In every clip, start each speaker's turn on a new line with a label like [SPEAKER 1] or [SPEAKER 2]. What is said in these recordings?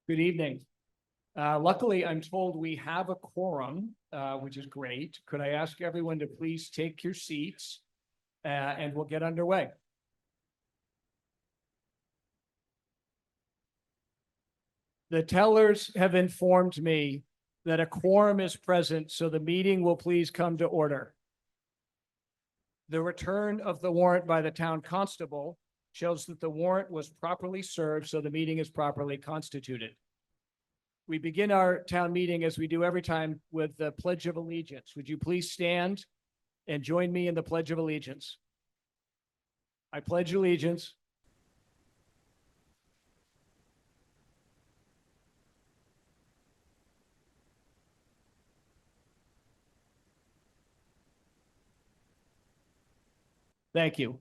[SPEAKER 1] Good evening. Luckily, I'm told we have a quorum, which is great. Could I ask everyone to please take your seats and we'll get underway. The tellers have informed me that a quorum is present, so the meeting will please come to order. The return of the warrant by the town constable shows that the warrant was properly served, so the meeting is properly constituted. We begin our town meeting, as we do every time, with the Pledge of Allegiance. Would you please stand and join me in the Pledge of Allegiance? I pledge allegiance Thank you.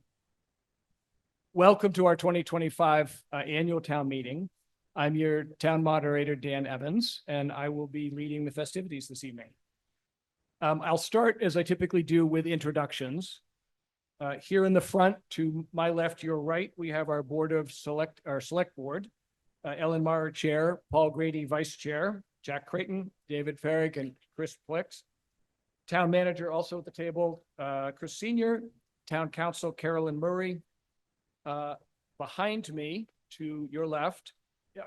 [SPEAKER 1] Welcome to our 2025 annual town meeting. I'm your town moderator, Dan Evans, and I will be leading the festivities this evening. I'll start, as I typically do, with introductions. Here in the front, to my left, your right, we have our select board. Ellen Maher, Chair, Paul Grady, Vice Chair, Jack Creighton, David Farrig, and Chris Plix. Town Manager also at the table, Chris Senior, Town Council Carolyn Murray. Behind me, to your left,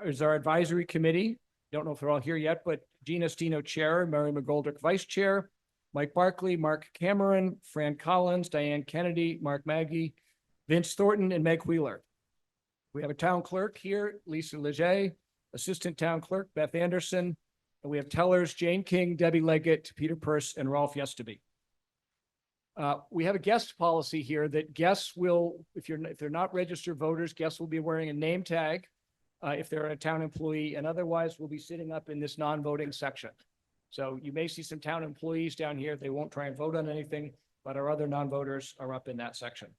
[SPEAKER 1] is our advisory committee. Don't know if they're all here yet, but Gina Stino, Chair, Mary McGoldrick, Vice Chair, Mike Barkley, Mark Cameron, Fran Collins, Diane Kennedy, Mark Maggie, Vince Thornton, and Meg Wheeler. We have a town clerk here, Lisa Leger, Assistant Town Clerk, Beth Anderson, and we have tellers, Jane King, Debbie Leggett, Peter Purse, and Rolf Yestaby. We have a guest policy here that guests will, if they're not registered voters, guests will be wearing a name tag if they're a town employee, and otherwise will be sitting up in this non-voting section. So you may see some town employees down here. They won't try and vote on anything, but our other non-voters are up in that section.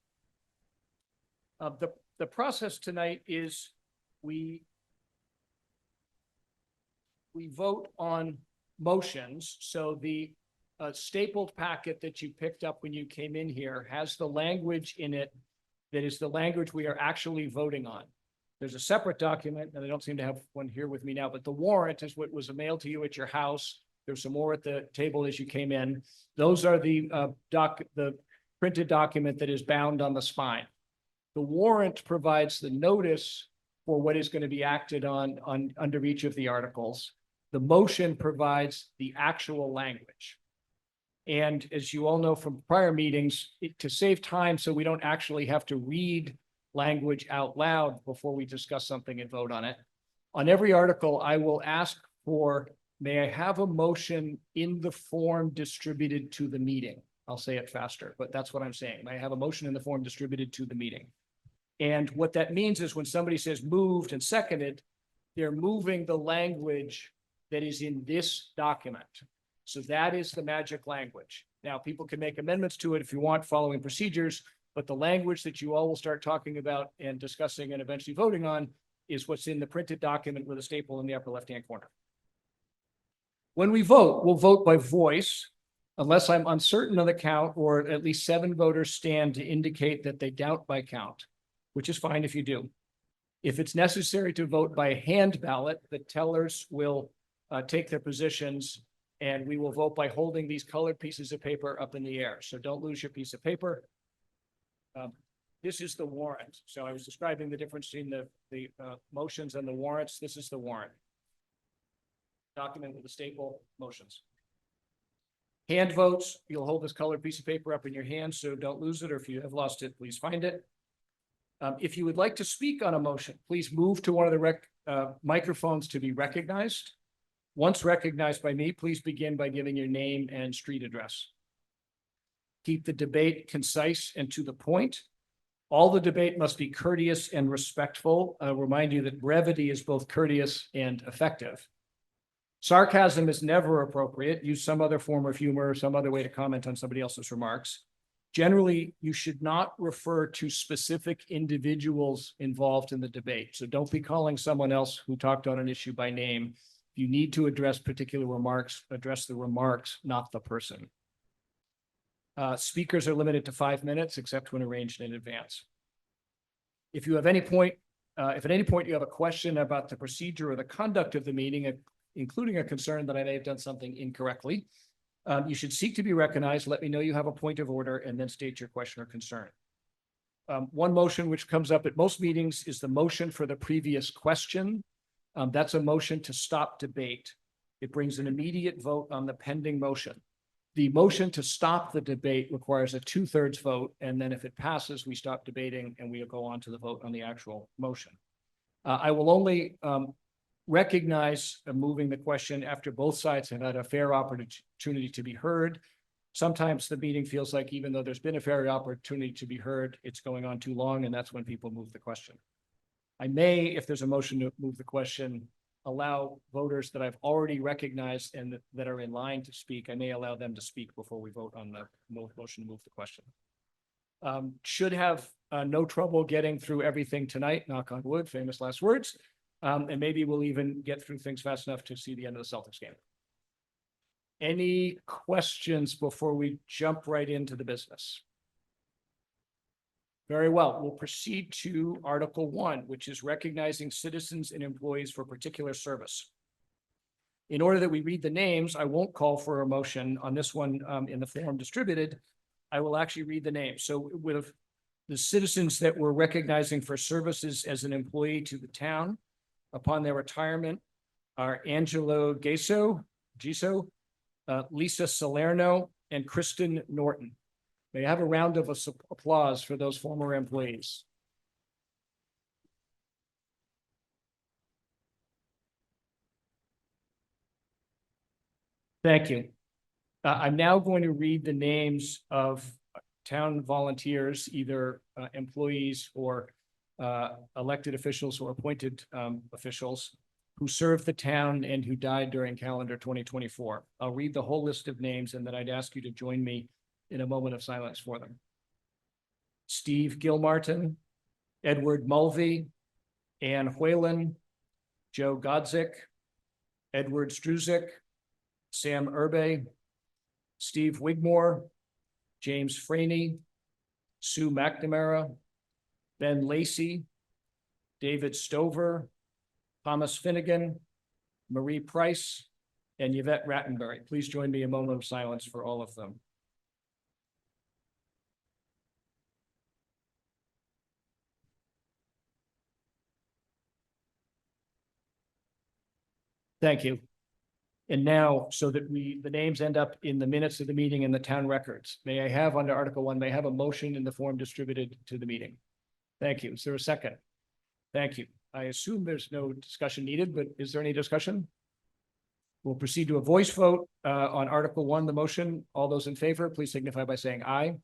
[SPEAKER 1] The process tonight is we vote on motions. So the stapled packet that you picked up when you came in here has the language in it that is the language we are actually voting on. There's a separate document, and I don't seem to have one here with me now, but the warrant is what was mailed to you at your house. There's some more at the table as you came in. Those are the printed document that is bound on the spine. The warrant provides the notice for what is going to be acted on under each of the articles. The motion provides the actual language. And as you all know from prior meetings, to save time so we don't actually have to read language out loud before we discuss something and vote on it. On every article, I will ask for, may I have a motion in the form distributed to the meeting? I'll say it faster, but that's what I'm saying. May I have a motion in the form distributed to the meeting? And what that means is when somebody says moved and seconded, they're moving the language that is in this document. So that is the magic language. Now, people can make amendments to it if you want, following procedures, but the language that you all will start talking about and discussing and eventually voting on is what's in the printed document with a staple in the upper left-hand corner. When we vote, we'll vote by voice, unless I'm uncertain of the count, or at least 7 voters stand to indicate that they doubt by count, which is fine if you do. If it's necessary to vote by hand ballot, the tellers will take their positions, and we will vote by holding these colored pieces of paper up in the air. So don't lose your piece of paper. This is the warrant. So I was describing the difference between the motions and the warrants. This is the warrant. Document with the staple, motions. Hand votes, you'll hold this colored piece of paper up in your hand, so don't lose it, or if you have lost it, please find it. If you would like to speak on a motion, please move to one of the microphones to be recognized. Once recognized by me, please begin by giving your name and street address. Keep the debate concise and to the point. All the debate must be courteous and respectful. I'll remind you that brevity is both courteous and effective. Sarcasm is never appropriate. Use some other form of humor or some other way to comment on somebody else's remarks. Generally, you should not refer to specific individuals involved in the debate. So don't be calling someone else who talked on an issue by name. If you need to address particular remarks, address the remarks, not the person. Speakers are limited to 5 minutes, except when arranged in advance. If you have any point If at any point you have a question about the procedure or the conduct of the meeting, including a concern that I may have done something incorrectly, you should seek to be recognized. Let me know you have a point of order and then state your question or concern. One motion which comes up at most meetings is the motion for the previous question. That's a motion to stop debate. It brings an immediate vote on the pending motion. The motion to stop the debate requires a 2/3 vote, and then if it passes, we stop debating and we'll go on to the vote on the actual motion. I will only recognize moving the question after both sides have had a fair opportunity to be heard. Sometimes the meeting feels like even though there's been a fair opportunity to be heard, it's going on too long, and that's when people move the question. I may, if there's a motion to move the question, allow voters that I've already recognized and that are in line to speak. I may allow them to speak before we vote on the motion to move the question. Should have no trouble getting through everything tonight, knock on wood, famous last words. And maybe we'll even get through things fast enough to see the end of the Celtics game. Any questions before we jump right into the business? Very well, we'll proceed to Article 1, which is recognizing citizens and employees for particular service. In order that we read the names, I won't call for a motion on this one in the form distributed. I will actually read the names. So with the citizens that we're recognizing for services as an employee to the town upon their retirement are Angelo Giso, Lisa Salerno, and Kristen Norton. May I have a round of applause for those former employees? Thank you. I'm now going to read the names of town volunteers, either employees or elected officials or appointed officials who served the town and who died during calendar 2024. I'll read the whole list of names and then I'd ask you to join me in a moment of silence for them. Steve Gilmartin, Edward Mulvey, Ann Whalen, Joe Godzik, Edward Struzik, Sam Urbe, Steve Wigmore, James Franey, Sue McNamara, Ben Lacey, David Stover, Thomas Finnegan, Marie Price, and Yvette Rattenberry. Please join me in a moment of silence for all of them. Thank you. And now, so that the names end up in the minutes of the meeting in the town records, may I have under Article 1, may I have a motion in the form distributed to the meeting? Thank you. Is there a second? Thank you. I assume there's no discussion needed, but is there any discussion? We'll proceed to a voice vote on Article 1, the motion. All those in favor, please signify by saying aye.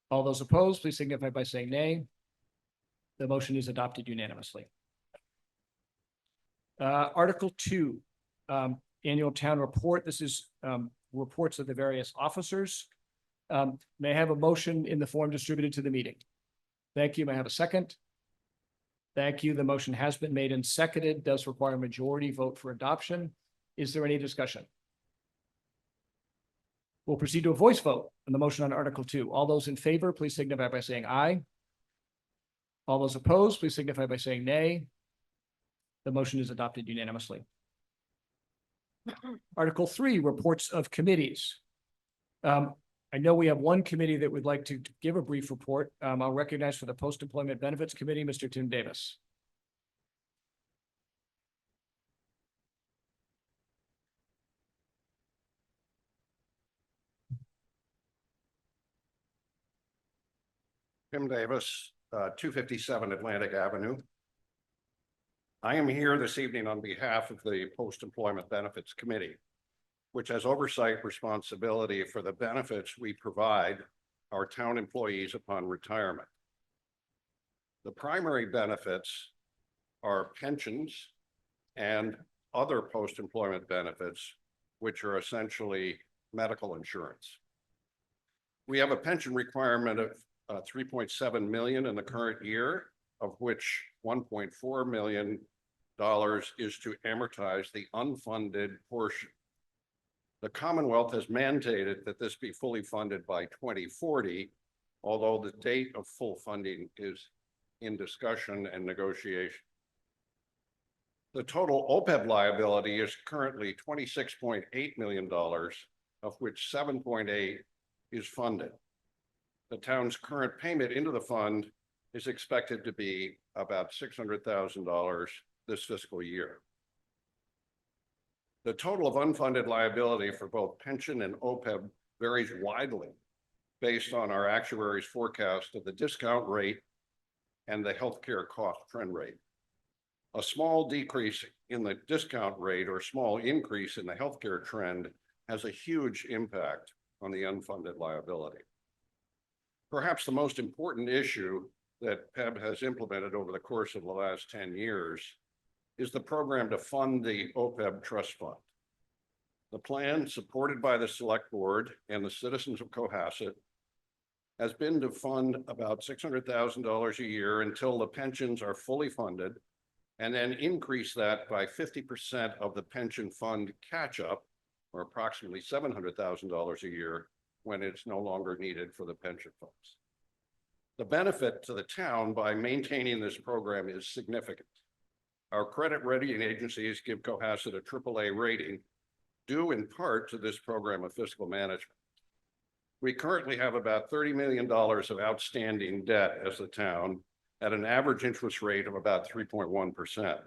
[SPEAKER 1] All those opposed, please signify by saying nay. The motion is adopted unanimously. Article 2, annual town report. This is reports of the various officers. May I have a motion in the form distributed to the meeting? Thank you. May I have a second? Thank you. The motion has been made and seconded. Does require a majority vote for adoption. Is there any discussion? We'll proceed to a voice vote on the motion on Article 2. All those in favor, please signify by saying aye. All those opposed, please signify by saying nay. The motion is adopted unanimously. Article 3, reports of committees. I know we have one committee that would like to give a brief report. I'll recognize for the Post-Employment Benefits Committee, Mr. Tim Davis.
[SPEAKER 2] Tim Davis, 257 Atlantic Avenue. I am here this evening on behalf of the Post-Employment Benefits Committee, which has oversight responsibility for the benefits we provide our town employees upon retirement. The primary benefits are pensions and other post-employment benefits, which are essentially medical insurance. We have a pension requirement of $3.7 million in the current year, of which $1.4 million is to amortize the unfunded portion. The Commonwealth has mandated that this be fully funded by 2040, although the date of full funding is in discussion and negotiation. The total OPEB liability is currently $26.8 million, of which 7.8 is funded. The town's current payment into the fund is expected to be about $600,000 this fiscal year. The total of unfunded liability for both pension and OPEB varies widely based on our actuary's forecast of the discount rate and the healthcare cost trend rate. A small decrease in the discount rate or small increase in the healthcare trend has a huge impact on the unfunded liability. Perhaps the most important issue that PEB has implemented over the course of the last 10 years is the program to fund the OPEB trust fund. The plan, supported by the select board and the citizens of Cohasset, has been to fund about $600,000 a year until the pensions are fully funded, and then increase that by 50% of the pension fund catch-up, or approximately $700,000 a year, when it's no longer needed for the pension funds. The benefit to the town by maintaining this program is significant. Our credit rating agencies give Cohasset a AAA rating, due in part to this program of fiscal management. We currently have about $30 million of outstanding debt as a town at an average interest rate of about 3.1%.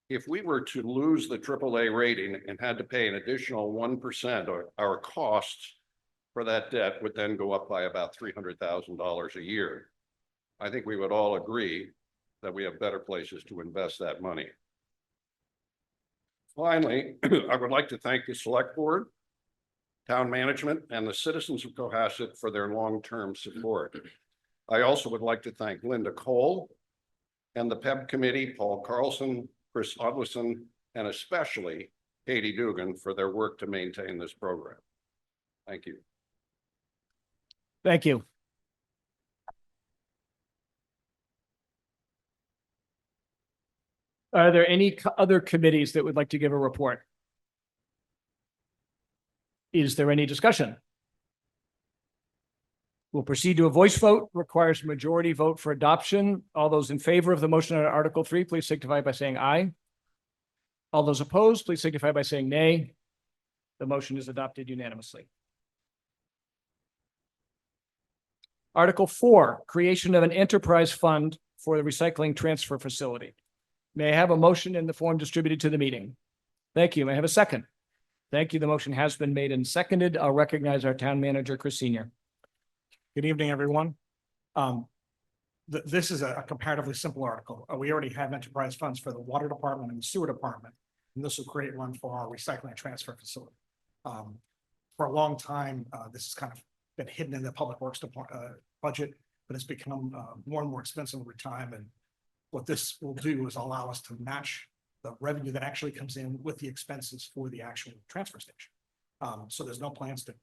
[SPEAKER 2] If we were to lose the AAA rating and had to pay an additional 1%, our costs for that debt would then go up by about $300,000 a year. I think we would all agree that we have better places to invest that money. Finally, I would like to thank the select board, town management, and the citizens of Cohasset for their long-term support. I also would like to thank Linda Cole and the PEB committee, Paul Carlson, Chris Odlison, and especially Katie Dugan for their work to maintain this program. Thank you.
[SPEAKER 1] Thank you. Are there any other committees that would like to give a report? Is there any discussion? We'll proceed to a voice vote. Requires a majority vote for adoption. All those in favor of the motion on Article 3, please signify by saying aye. All those opposed, please signify by saying nay. The motion is adopted unanimously. Article 4, creation of an enterprise fund for the recycling transfer facility. May I have a motion in the form distributed to the meeting? Thank you. May I have a second? Thank you. The motion has been made and seconded. I'll recognize our town manager, Chris Senior.
[SPEAKER 3] Good evening, everyone. This is a comparatively simple article. We already have enterprise funds for the water department and the sewer department, and this will create one for our recycling and transfer facility. For a long time, this has kind of been hidden in the public works budget, but it's become more and more expensive over time. And what this will do is allow us to match the revenue that actually comes in with the expenses for the actual transfer station. So there's no plans to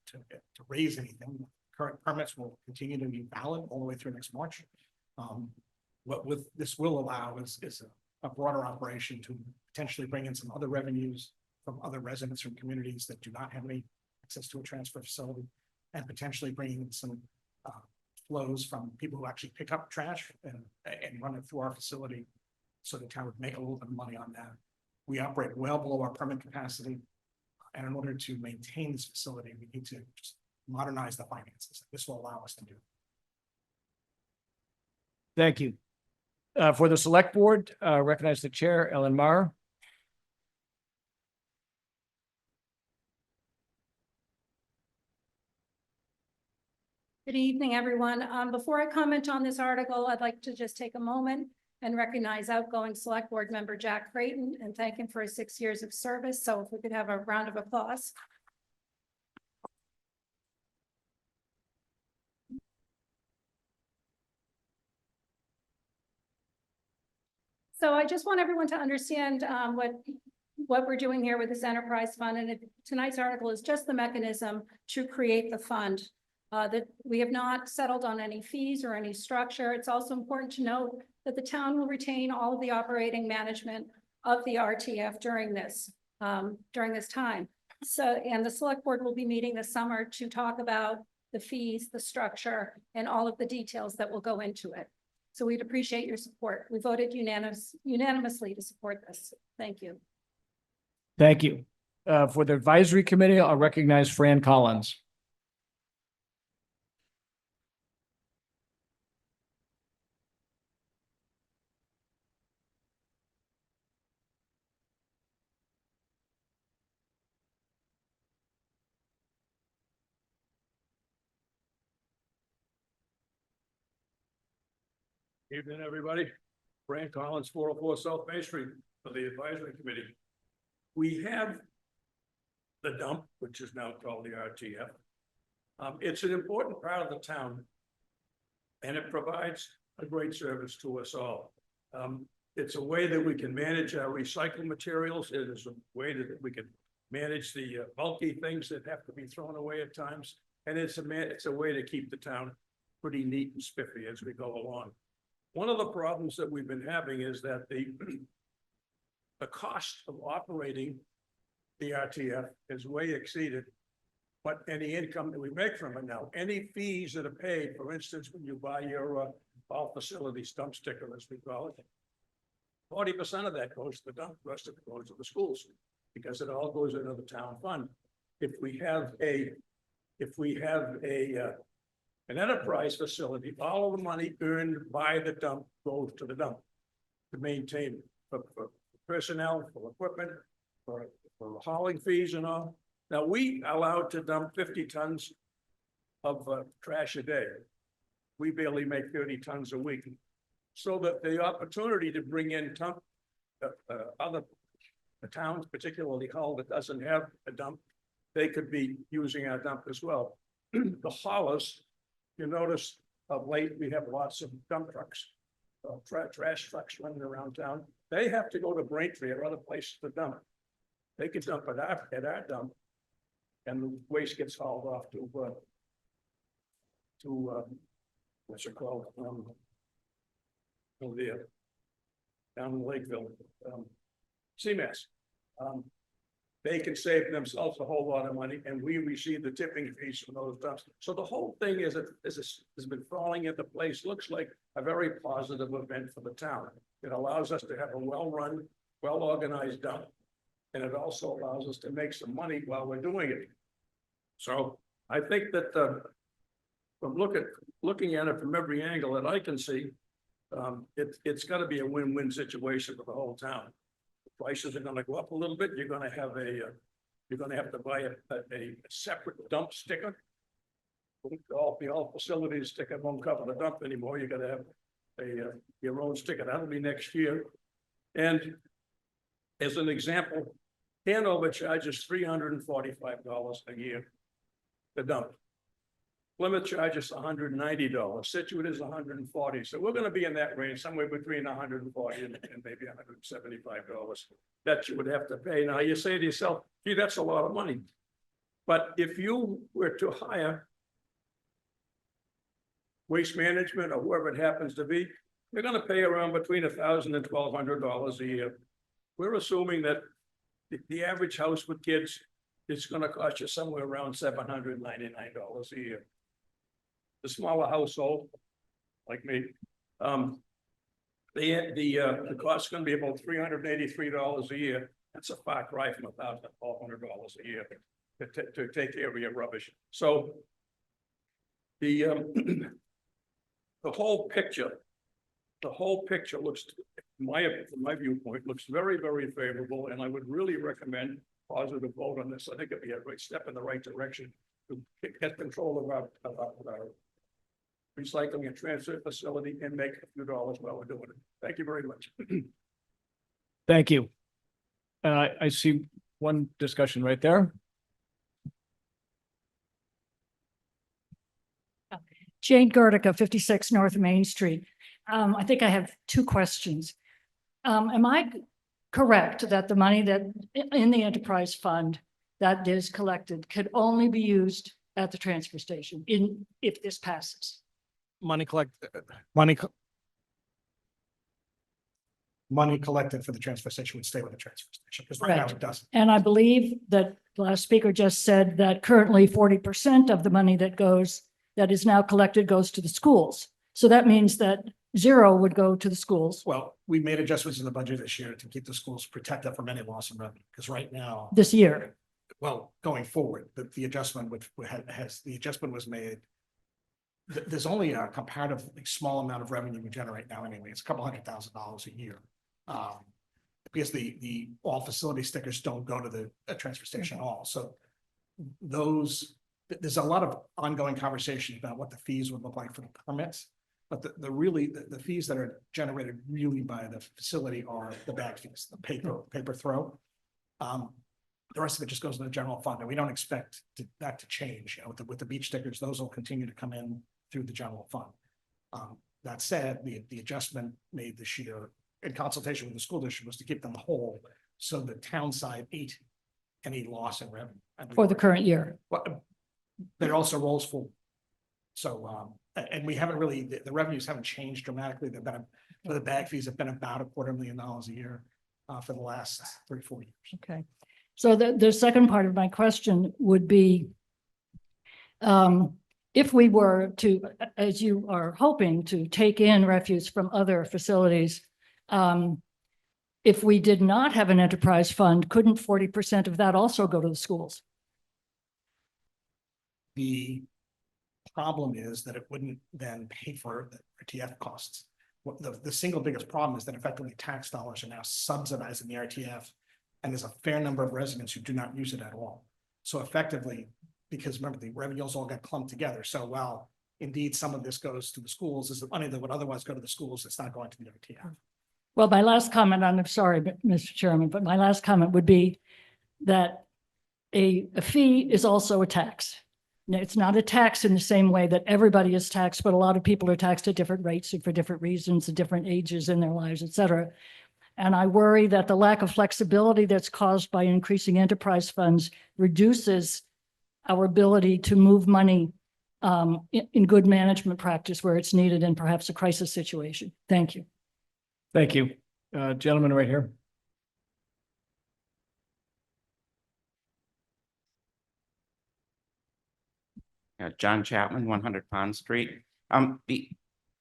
[SPEAKER 3] raise anything. Current permits will continue to be valid all the way through next March. What this will allow is a broader operation to potentially bring in some other revenues from other residents from communities that do not have any access to a transfer facility, and potentially bringing in some flows from people who actually pick up trash and run it through our facility, so the town would make a little bit of money on that. We operate well below our permit capacity, and in order to maintain this facility, we need to just modernize the finances. This will allow us to do.
[SPEAKER 1] Thank you. For the select board, recognize the chair, Ellen Maher.
[SPEAKER 4] Good evening, everyone. Before I comment on this article, I'd like to just take a moment and recognize outgoing select board member Jack Creighton and thank him for his 6 years of service. So if we could have a round of applause. So I just want everyone to understand what we're doing here with this enterprise fund. And tonight's article is just the mechanism to create the fund. That we have not settled on any fees or any structure. It's also important to note that the town will retain all of the operating management of the RTF during this time. So, and the select board will be meeting this summer to talk about the fees, the structure, and all of the details that will go into it. So we'd appreciate your support. We voted unanimously to support this. Thank you.
[SPEAKER 1] Thank you. For the advisory committee, I'll recognize Fran Collins.
[SPEAKER 5] Evening, everybody. Brian Collins, 404 South Main Street for the advisory committee. We have the dump, which is now called the RTF. It's an important part of the town. And it provides a great service to us all. It's a way that we can manage our recycled materials. It is a way that we can manage the bulky things that have to be thrown away at times. And it's a way to keep the town pretty neat and spiffy as we go along. One of the problems that we've been having is that the cost of operating the RTF is way exceeded what any income that we make from it now. Any fees that are paid, for instance, when you buy your all facilities dump sticker, as we call it, 40% of that goes to the dump, the rest of it goes to the schools, because it all goes into the town fund. If we have an enterprise facility, all of the money earned by the dump goes to the dump to maintain for personnel, for equipment, for hauling fees and all. Now, we are allowed to dump 50 tons of trash a day. We barely make 30 tons a week. So that the opportunity to bring in other towns, particularly Hull, that doesn't have a dump, they could be using our dump as well. The haulers, you notice of late, we have lots of dump trucks, trash trucks running around town. They have to go to Braintree or other places to dump. They can dump at our dump, and the waste gets hauled off to what's it called? Over there, down in Lakeville, CMAS. They can save themselves a whole lot of money, and we receive the tipping fees from those dumps. So the whole thing has been falling into place. Looks like a very positive event for the town. It allows us to have a well-run, well-organized dump, and it also allows us to make some money while we're doing it. So I think that from looking at it from every angle that I can see, it's got to be a win-win situation for the whole town. The prices are going to go up a little bit. You're going to have to buy a separate dump sticker. All facilities sticker won't cover the dump anymore. You got to have your own sticker. That'll be next year. And as an example, Hanover charges $345 a year to dump. Plymouth charges $190. Situate is $140. So we're going to be in that range, somewhere between $140 and maybe $175 that you would have to pay. Now you say to yourself, gee, that's a lot of money. But if you were to hire Waste Management or whoever it happens to be, you're going to pay around between $1,000 and $1,200 a year. We're assuming that the average house with kids is going to cost you somewhere around $799 a year. The smaller household, like me, the cost is going to be about $383 a year. That's a far cry from $1,000 to $1,200 a year to take care of your rubbish. So the whole picture looks, from my viewpoint, looks very, very favorable, and I would really recommend positive vote on this. I think it'd be a great step in the right direction to get control of our recycling and transfer facility and make a few dollars while we're doing it. Thank you very much.
[SPEAKER 1] Thank you. I see one discussion right there.
[SPEAKER 6] Jane Gertica, 56 North Main Street. I think I have two questions. Am I correct that the money that in the enterprise fund that is collected could only be used at the transfer station if this passes?
[SPEAKER 3] Money collected for the transfer station would stay with the transfer station, because right now
[SPEAKER 6] Right.
[SPEAKER 3] it doesn't.
[SPEAKER 6] And I believe that the last speaker just said that currently 40% of the money that is now collected goes to the schools. So that means that zero would go to the schools
[SPEAKER 3] Well, we made adjustments in the budget this year to keep the schools protected from any loss of revenue, because right now,
[SPEAKER 6] this year.
[SPEAKER 3] well, going forward, the adjustment which the adjustment was made. There's only a comparatively small amount of revenue we generate now anyway. It's a couple $100,000 a year. Because the all facility stickers don't go to the transfer station at all. So there's a lot of ongoing conversation about what the fees would look like for the permits. But the fees that are generated really by the facility are the bag fees, the paper throw. The rest of it just goes to the general fund, and we don't expect that to change. You know, with the beach stickers, those will continue to come in through the general fund. That said, the adjustment made this year in consultation with the school district was to keep them whole, so the town side ate any loss in revenue. And we
[SPEAKER 6] For the
[SPEAKER 3] were-
[SPEAKER 6] current year.
[SPEAKER 3] But there also rolls full. So, and we haven't really, the revenues haven't changed dramatically. They've been, for the bag fees have been about $250,000 a year for the last 3-4 years.
[SPEAKER 6] Okay. So the second part of my question would be, if we were to, as you are hoping to take in refuse from other facilities, if we did not have an enterprise fund, couldn't 40% of that also go to the schools?
[SPEAKER 3] The problem is that it wouldn't then pay for the RTF costs. What the single biggest problem is that effectively tax dollars are now subsidizing the RTF. And there's a fair number of residents who do not use it at all. So effectively, because remember, the revenues all got clumped together. So while indeed some of this goes to the schools, is the money that would otherwise go to the schools, it's not going to the RTF.
[SPEAKER 6] Well, my last comment, and I'm sorry, Mr. Chairman, but my last comment would be that a fee is also a tax. Now, it's not a tax in the same way that everybody is taxed, but a lot of people are taxed at different rates and for different reasons, at different ages in their lives, et cetera. And I worry that the lack of flexibility that's caused by increasing enterprise funds reduces our ability to move money in good management practice where it's needed in perhaps a crisis situation. Thank you.
[SPEAKER 1] Thank you. Gentleman right here.
[SPEAKER 7] John Chapman, 100 Pond Street. The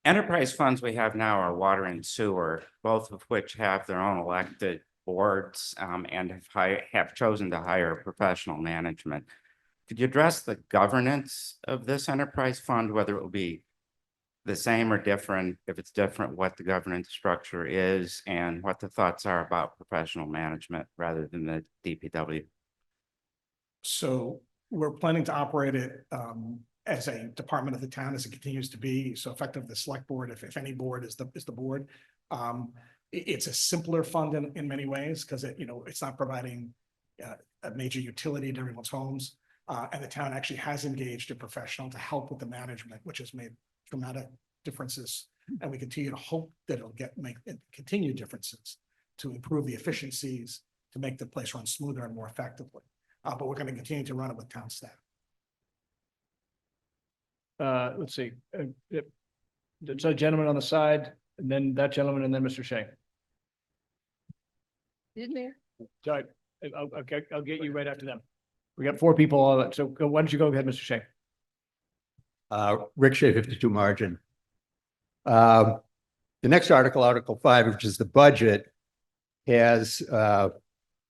[SPEAKER 7] enterprise funds we have now are water and sewer, both of which have their own elected boards and have chosen to hire professional management. Could you address the governance of this enterprise fund, whether it will be the same or different? If it's different, what the governance structure is and what the thoughts are about professional management rather than the DPW?
[SPEAKER 3] So we're planning to operate it as a department of the town as it continues to be. So effective the select board, if any board is the board. It's a simpler fund in many ways because it's not providing a major utility to everyone's homes. And the town actually has engaged a professional to help with the management, which has made dramatic differences. And we continue to hope that it'll make continued differences to improve the efficiencies, to make the place run smoother and more effectively. But we're going to continue to run it with town staff.
[SPEAKER 1] Let's see. There's a gentleman on the side, and then that gentleman, and then Mr. Shea.
[SPEAKER 8] Isn't there?
[SPEAKER 1] Sorry, I'll get you right after them. We got 4 people, so why don't you go ahead, Mr. Shea?
[SPEAKER 9] Rick Shea, 52 margin. The next article, Article 5, which is the budget, has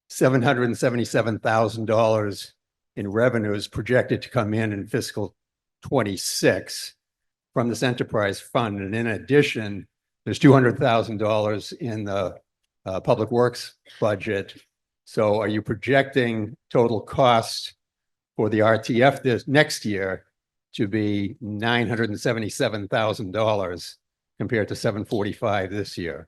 [SPEAKER 9] $777,000 in revenues projected to come in fiscal 26 from this enterprise fund. And in addition, there's $200,000 in the public works budget. So are you projecting total cost for the RTF this next year to be $977,000 compared to $745,000 this year?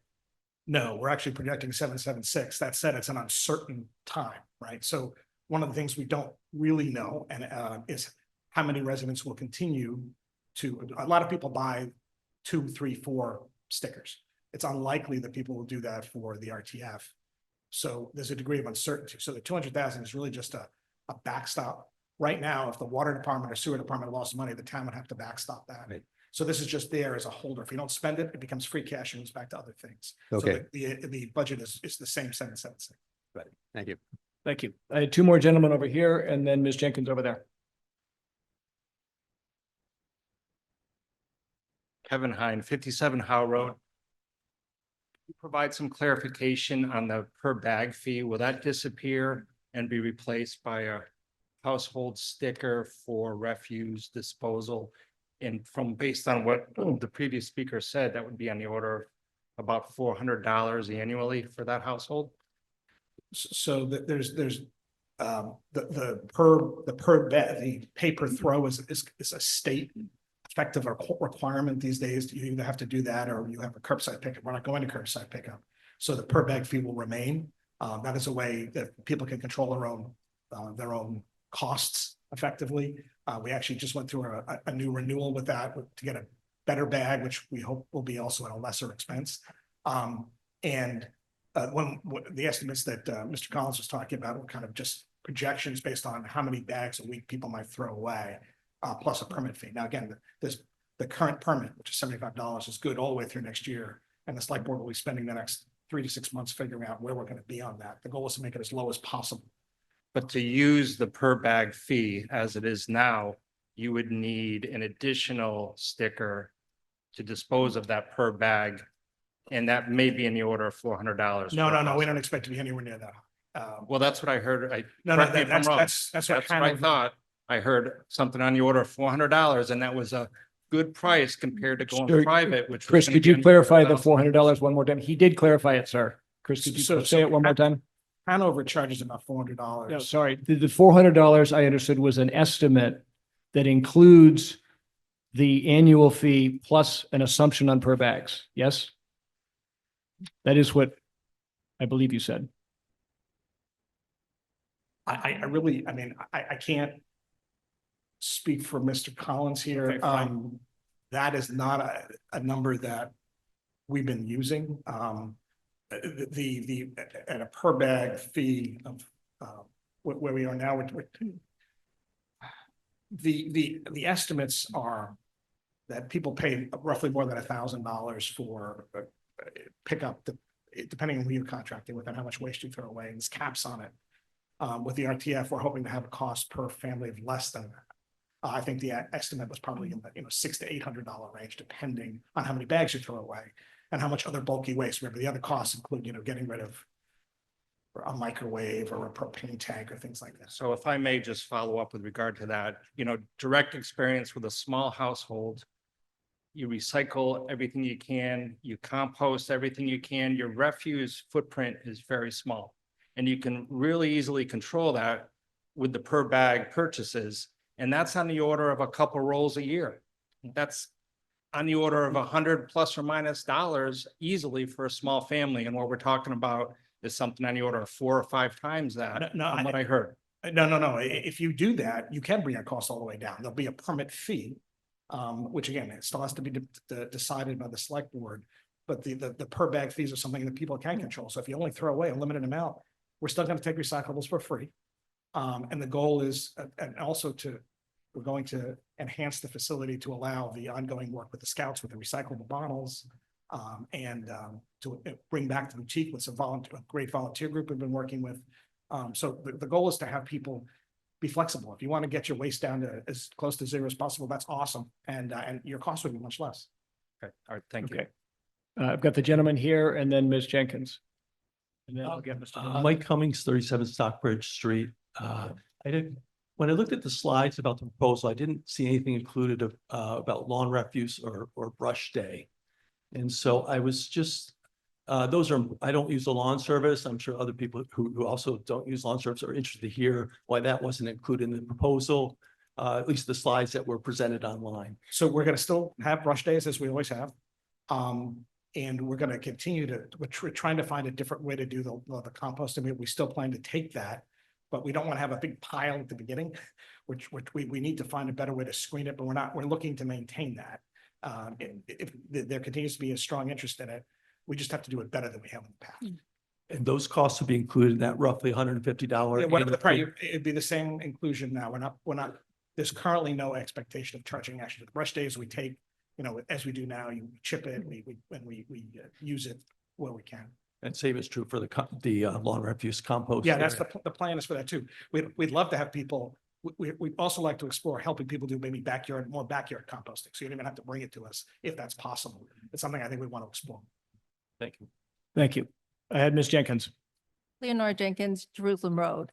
[SPEAKER 3] No, we're actually projecting 776. That said, it's an uncertain time, right? So one of the things we don't really know is how many residents will continue to, a lot of people buy 2, 3, 4 stickers. It's unlikely that people will do that for the RTF. So there's a degree of uncertainty. So the 200,000 is really just a backstop. Right now, if the water department or sewer department lost money, the town would have to backstop that.
[SPEAKER 9] Right.
[SPEAKER 3] So this is just there as a holder. If you don't spend it, it becomes free cash and moves back to other things.
[SPEAKER 9] Okay.
[SPEAKER 3] So the budget is the same 776.
[SPEAKER 9] Right. Thank you.
[SPEAKER 1] Thank you. I had 2 more gentlemen over here, and then Ms. Jenkins over there.
[SPEAKER 8] Kevin Hine, 57 Howe Road. Provide some clarification on the per bag fee. Will that disappear and be replaced by a household sticker for refuse disposal? And from, based on what the previous speaker said, that would be on the order of about $400 annually for that household?
[SPEAKER 3] So there's, the pay per throw is a state effective requirement these days. You either have to do that or you have a curbside pickup. We're not going to curbside pickup. So the per bag fee will remain. That is a way that people can control their own costs effectively. We actually just went through a new renewal with that to get a better bag, which we hope will be also at a lesser expense. When the estimates that Mr. Collins was talking about were kind of just projections based on how many bags a week people might throw away, plus a permit fee. Now, again, the current permit, which is $75, is good all the way through next year. And the select board will be spending the next 3 to 6 months figuring out where we're going to be on that. The goal is to make it as low as possible.
[SPEAKER 8] But to use the per bag fee as it is now, you would need an additional sticker to dispose of that per bag. And that may be in the order of $400.
[SPEAKER 3] No, we don't expect to be anywhere near that.
[SPEAKER 8] Well, that's what I heard.
[SPEAKER 3] No,
[SPEAKER 8] correct me if I'm
[SPEAKER 3] that's,
[SPEAKER 8] wrong.
[SPEAKER 3] that's what
[SPEAKER 8] That's what I
[SPEAKER 3] Hanover,
[SPEAKER 8] thought. I heard something on the order of $400, and that was a good price compared to
[SPEAKER 1] Sure.
[SPEAKER 8] going private, which. was
[SPEAKER 1] Chris,
[SPEAKER 8] gonna
[SPEAKER 1] could
[SPEAKER 8] be
[SPEAKER 1] you
[SPEAKER 8] under
[SPEAKER 1] clarify the
[SPEAKER 8] $4,000.
[SPEAKER 1] $400 one more time? He did clarify it, sir. Chris, could you
[SPEAKER 3] So-
[SPEAKER 1] say it one more time?
[SPEAKER 3] Hanover charges about $400.
[SPEAKER 1] No, sorry. The $400 I understood was an estimate that includes the annual fee plus an assumption on per bags. Yes? That is what I believe you said.
[SPEAKER 3] I really, I mean, I can't speak for Mr. Collins here.
[SPEAKER 1] Okay, fine.
[SPEAKER 3] That is not a number that we've been using. At a per bag fee of, where we are now, the estimates are that people pay roughly more than $1,000 for pickup, depending on who you're contracting with and how much waste you throw away, and there's caps on it. With the RTF, we're hoping to have a cost per family of less than that. I think the estimate was probably in the $600 to $800 range, depending on how many bags you throw away and how much other bulky waste. Remember, the other costs include, getting rid of a microwave or a propane tank or things like that.
[SPEAKER 8] So if I may just follow up with regard to that, direct experience with a small household. You recycle everything you can, you compost everything you can, your refuse footprint is very small. And you can really easily control that with the per bag purchases. And that's on the order of a couple rolls a year. That's on the order of $100 plus or minus easily for a small family. And what we're talking about is something on the order of 4 or 5 times that,
[SPEAKER 3] No,
[SPEAKER 8] from what I heard.
[SPEAKER 3] No. If you do that, you can bring your costs all the way down. There'll be a permit fee, which again, it still has to be decided by the select board. But the per bag fees are something that people can control. So if you only throw away a limited amount, we're still going to take recyclables for free. And the goal is, and also we're going to enhance the facility to allow the ongoing work with the scouts with the recyclable bottles. And to bring back the boutique with a great volunteer group we've been working with. So the goal is to have people be flexible. If you want to get your waste down to as close to zero as possible, that's awesome. And your cost would be much less.
[SPEAKER 8] Okay, all right, thank you.
[SPEAKER 1] Okay. I've got the gentleman here and then Ms. Jenkins. And then I'll get Mr.
[SPEAKER 10] Mike Cummings, 37 Stockbridge Street. When I looked at the slides about the proposal, I didn't see anything included about lawn refuse or brush day. And so I was just, I don't use the lawn service. I'm sure other people who also don't use lawn service are interested to hear why that wasn't included in the proposal, at least the slides that were presented online.
[SPEAKER 3] So we're going to still have brush days as we always have. And we're going to continue we're trying to find a different way to do the composting. We still plan to take that, but we don't want to have a big pile at the beginning, which we need to find a better way to screen it, but we're looking to maintain that. If there continues to be a strong interest in it, we just have to do it better than we have in the past.
[SPEAKER 10] And those costs will be included in that roughly $150.
[SPEAKER 3] Yeah, whatever the price, it'd be the same inclusion now. We're not, there's currently no expectation of charging actually. The brush days we take, as we do now, you chip it, we use it where we can.
[SPEAKER 10] And same is true for the lawn refuse compost.
[SPEAKER 3] Yeah, that's
[SPEAKER 10] area.
[SPEAKER 3] the plan is for that too. We'd love to have people we also like to explore helping people do maybe more backyard composting. So you don't even have to bring it to us if that's possible. It's something I think we want to explore.
[SPEAKER 10] Thank you.
[SPEAKER 1] Thank you. I had Ms. Jenkins.
[SPEAKER 11] Leonore Jenkins, Jerusalem Road.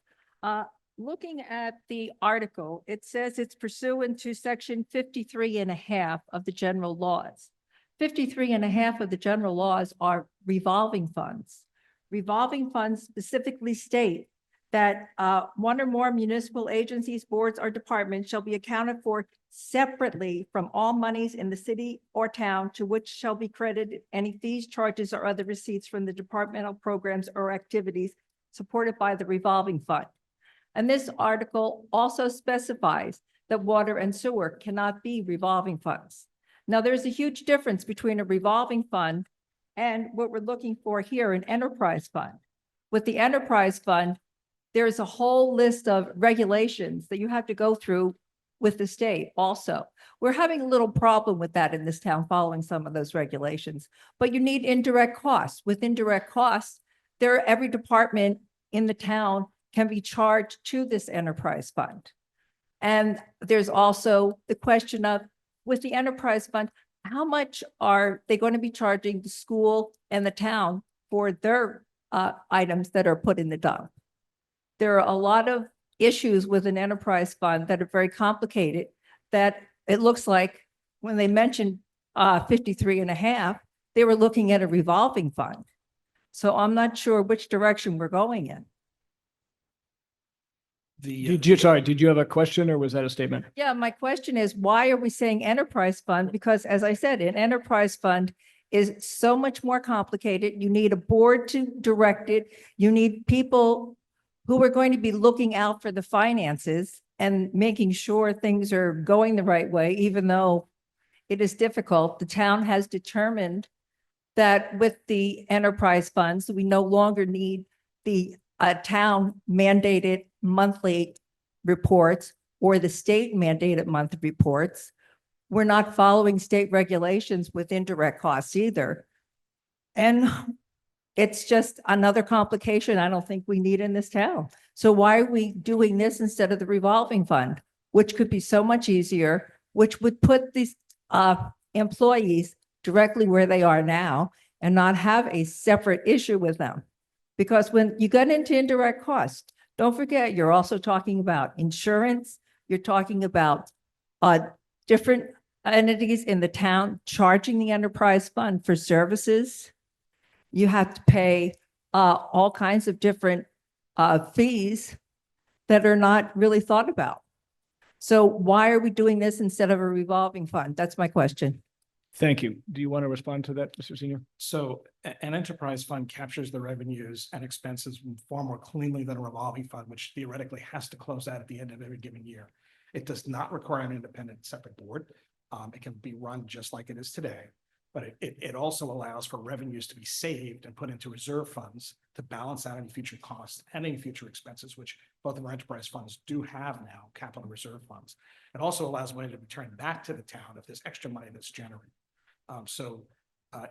[SPEAKER 11] Looking at the article, it says it's pursuant to section 53.5 of the general laws. 53.5 of the general laws are revolving funds. Revolving funds specifically state that one or more municipal agencies, boards, or departments shall be accounted for separately from all monies in the city or town to which shall be credited any fees, charges, or other receipts from the departmental programs or activities supported by the revolving fund. And this article also specifies that water and sewer cannot be revolving funds. Now, there's a huge difference between a revolving fund and what we're looking for here, an enterprise fund. With the enterprise fund, there's a whole list of regulations that you have to go through with the state also. We're having a little problem with that in this town, following some of those regulations, but you need indirect costs. With indirect costs, every department in the town can be charged to this enterprise fund. And there's also the question of, with the enterprise fund, how much are they going to be charging the school and the town for their items that are put in the dump? There are a lot of issues with an enterprise fund that are very complicated, that it looks like when they mentioned 53.5, they were looking at a revolving fund. So I'm not sure which direction we're going in.
[SPEAKER 1] Sorry, did you have a question or was that a statement?
[SPEAKER 11] Yeah, my question is, why are we saying enterprise fund? Because as I said, an enterprise fund is so much more complicated. You need a board to direct it. You need people who are going to be looking out for the finances and making sure things are going the right way, even though it is difficult. The town has determined that with the enterprise funds, we no longer need the town mandated monthly reports or the state mandated monthly reports. We're not following state regulations with indirect costs either. And it's just another complication I don't think we need in this town. So why are we doing this instead of the revolving fund, which could be so much easier, which would put these employees directly where they are now and not have a separate issue with them? Because when you get into indirect costs, don't forget, you're also talking about insurance. You're talking about different entities in the town charging the enterprise fund for services. You have to pay all kinds of different fees that are not really thought about. So why are we doing this instead of a revolving fund? That's my question.
[SPEAKER 1] Thank you. Do you want to respond to that, Mr. Senior?
[SPEAKER 3] So an enterprise fund captures the revenues and expenses far more cleanly than a revolving fund, which theoretically has to close out at the end of every given year. It does not require an independent separate board. It can be run just like it is today, but it also allows for revenues to be saved and put into reserve funds to balance out any future costs and any future expenses, which both of our enterprise funds do have now, capital reserve funds. It also allows money to be turned back to the town if there's extra money that's generated.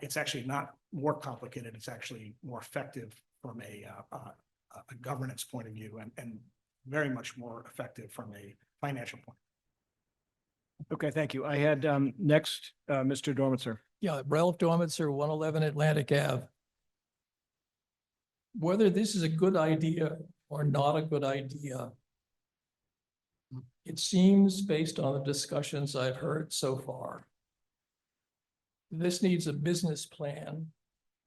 [SPEAKER 3] It's actually not more complicated. It's actually more effective from a governance point of view and very much more effective from a financial point.
[SPEAKER 1] Okay, thank you. I had next, Mr. Dormitzer.
[SPEAKER 12] Yeah, Ralph Dormitzer, 111 Atlantic Ave. Whether this is a good idea or not a good idea, it seems, based on the discussions I've heard so far, this needs a business plan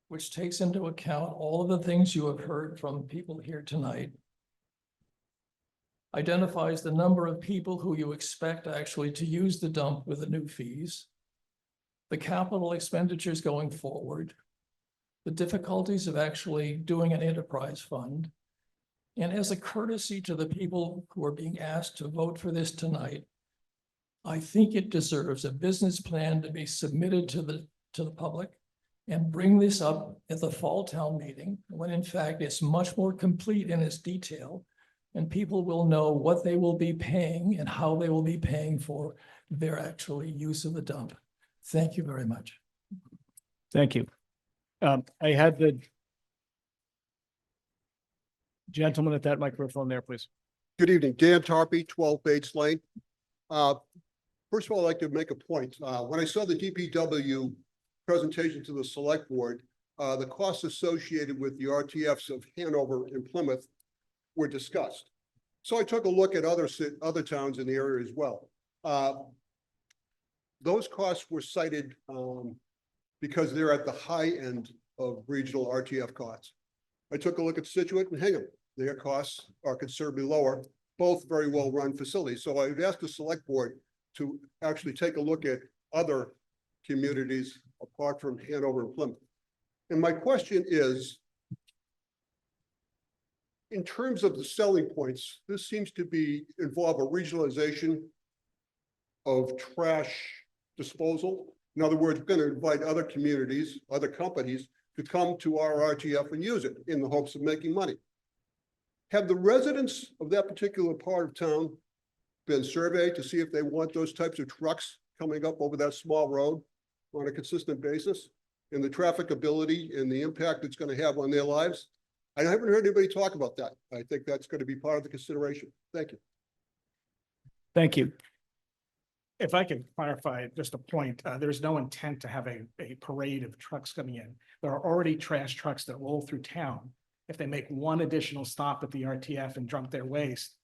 [SPEAKER 12] which takes into account all of the things you have heard from people here tonight, identifies the number of people who you expect actually to use the dump with the new fees, the capital expenditures going forward, the difficulties of actually doing an enterprise fund, and as a courtesy to the people who are being asked to vote for this tonight, I think it deserves a business plan to be submitted to the public and bring this up at the fall town meeting, when in fact it's much more complete in its detail, and people will know what they will be paying and how they will be paying for their actually use of the dump. Thank you very much.
[SPEAKER 1] Thank you. I had the gentleman at that microphone there, please.
[SPEAKER 13] Good evening, Dan Tarpey, 12 Bates Lane. First of all, I'd like to make a point. When I saw the DPW presentation to the select board, the costs associated with the RTFs of Hanover and Plymouth were discussed. So I took a look at other towns in the area as well. Those costs were cited because they're at the high end of regional RTF costs. I took a look at Situate and Hingham. Their costs are considerably lower, both very well-run facilities. So I would ask the select board to actually take a look at other communities apart from Hanover and Plymouth. And my question is, in terms of the selling points, this seems to involve a regionalization of trash disposal. In other words, we're going to invite other communities, other companies to come to our RTF and use it in the hopes of making money. Have the residents of that particular part of town been surveyed to see if they want those types of trucks coming up over that small road on a consistent basis, and the trafficability and the impact it's going to have on their lives? I haven't heard anybody talk about that. I think that's going to be part of the consideration. Thank you.
[SPEAKER 1] Thank you.
[SPEAKER 3] If I could clarify just a point, there's no intent to have a parade of trucks coming in. There are already trash trucks that roll through town. If they make one additional stop at the RTF and dump their waste,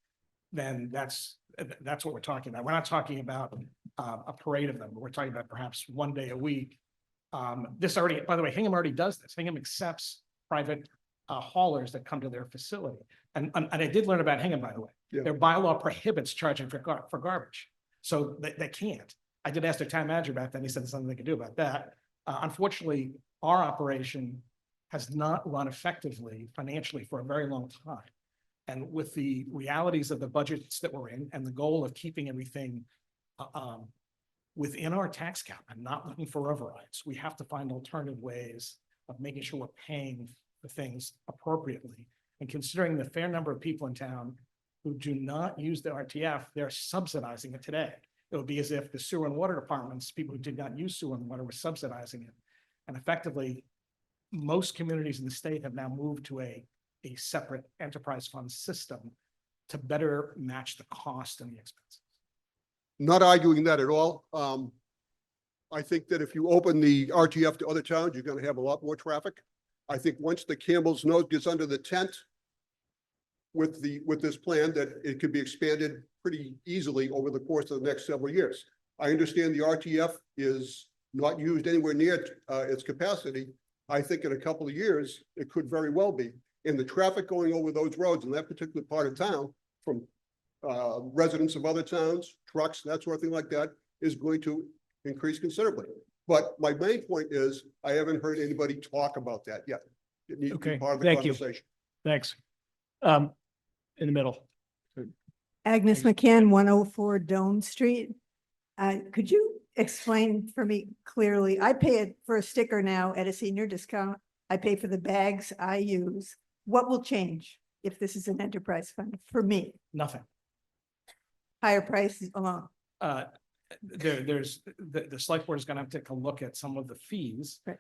[SPEAKER 3] then that's what we're talking about. We're not talking about a parade of them. We're talking about perhaps one day a week. This already, by the way, Hingham already does this. Hingham accepts private haulers that come to their facility. And I did learn about Hingham, by the way.
[SPEAKER 13] Yeah.
[SPEAKER 3] Their bylaw prohibits charging for garbage. So they can't. I did ask their town manager about that. And he said there's something they can do about that. Unfortunately, our operation has not run effectively financially for a very long time. And with the realities of the budgets that we're in and the goal of keeping everything within our tax cap and not looking for overrides, we have to find alternative ways of making sure we're paying for things appropriately. And considering the fair number of people in town who do not use the RTF, they're subsidizing it today. It would be as if the sewer and water departments, people who did not use sewer and water, were subsidizing it. And effectively, most communities in the state have now moved to a separate enterprise fund system to better match the cost and the expenses.
[SPEAKER 13] Not arguing that at all. I think that if you open the RTF to other towns, you're going to have a lot more traffic. I think once the Campbell's nose gets under the tent with this plan, that it could be expanded pretty easily over the course of the next several years. I understand the RTF is not used anywhere near its capacity. I think in a couple of years, it could very well be. And the traffic going over those roads in that particular part of town from residents of other towns, trucks, that sort of thing like that, is going to increase considerably. But my main point is, I haven't heard anybody talk about that yet. It needs to be
[SPEAKER 1] Okay,
[SPEAKER 13] part of the
[SPEAKER 1] thank you.
[SPEAKER 13] conversation.
[SPEAKER 1] Thanks. In the middle.
[SPEAKER 14] Agnes McCann, 104 Dome Street. Could you explain for me clearly? I pay it for a sticker now at a senior discount. I pay for the bags I use. What will change if this is an enterprise fund for me?
[SPEAKER 3] Nothing.
[SPEAKER 14] Higher prices alone.
[SPEAKER 3] There's the select board is going to have to take a look at some of the fees.
[SPEAKER 14] Right.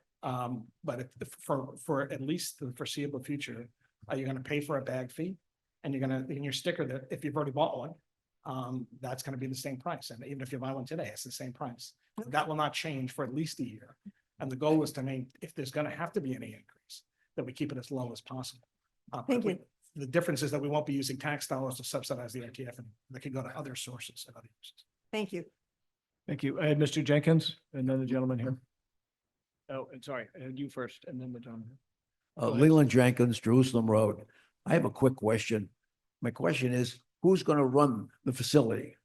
[SPEAKER 3] But for at least the foreseeable future, you're going to pay for a bag fee, and you're going to, in your sticker, that if you've already bought one, that's going to be the same price. And even if you buy one today, it's the same price. That will not change for at least a year. And the goal is to make, if there's going to have to be any increase, that we keep it as low as possible.
[SPEAKER 14] Thank you.
[SPEAKER 3] The difference is that we won't be using tax dollars to subsidize the RTF, and they can go to other sources and other uses.
[SPEAKER 14] Thank you.
[SPEAKER 1] Thank you. I had Mr. Jenkins and then the gentleman here. Oh, and sorry, I had you first and then the gentleman. Go ahead.
[SPEAKER 15] Leland Jenkins, Jerusalem Road. I have a quick question. My question is, who's going to run the facility?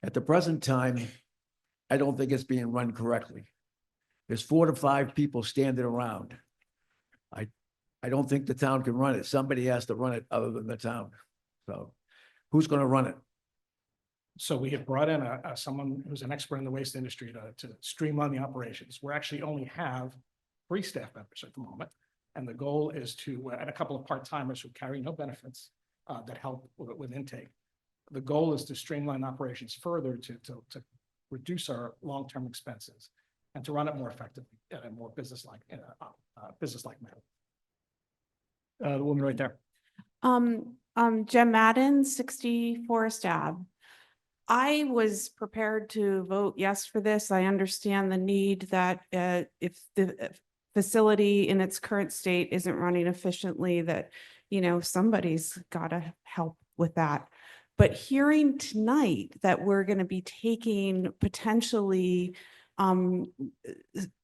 [SPEAKER 15] At the present time, I don't think it's being run correctly. There's 4 to 5 people standing around. I don't think the town can run it. Somebody has to run it other than the town. So who's going to run it?
[SPEAKER 3] So we have brought in someone who's an expert in the waste industry to streamline the operations. We actually only have 3 staff members at the moment. And the goal is to, and a couple of part-timers who carry no benefits that help with intake. The goal is to streamline operations further to reduce our long-term expenses and to run it more effectively in a more business-like manner.
[SPEAKER 1] The woman right there.
[SPEAKER 16] Jem Madden, 60 Forest Ave. I was prepared to vote yes for this. I understand the need that if the facility in its current state isn't running efficiently, that, somebody's got to help with that. But hearing tonight that we're going to be taking potentially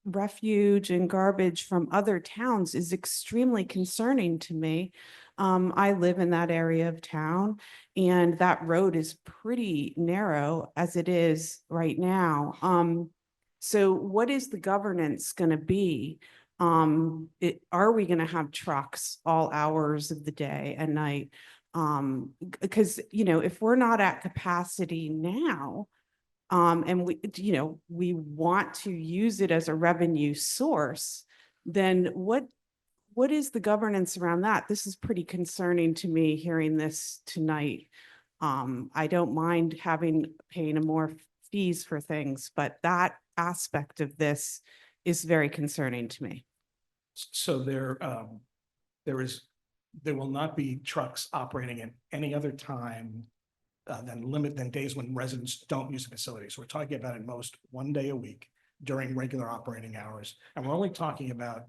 [SPEAKER 16] refuge and garbage from other towns is extremely concerning to me. I live in that area of town, and that road is pretty narrow as it is right now. So what is the governance going to be? Are we going to have trucks all hours of the day and night? Because, if we're not at capacity now, and we want to use it as a revenue source, then what is the governance around that? This is pretty concerning to me, hearing this tonight. I don't mind paying more fees for things, but that aspect of this is very concerning to me.
[SPEAKER 3] So there will not be trucks operating at any other time than days when residents don't use the facility. So we're talking about at most 1 day a week during regular operating hours. And we're only talking about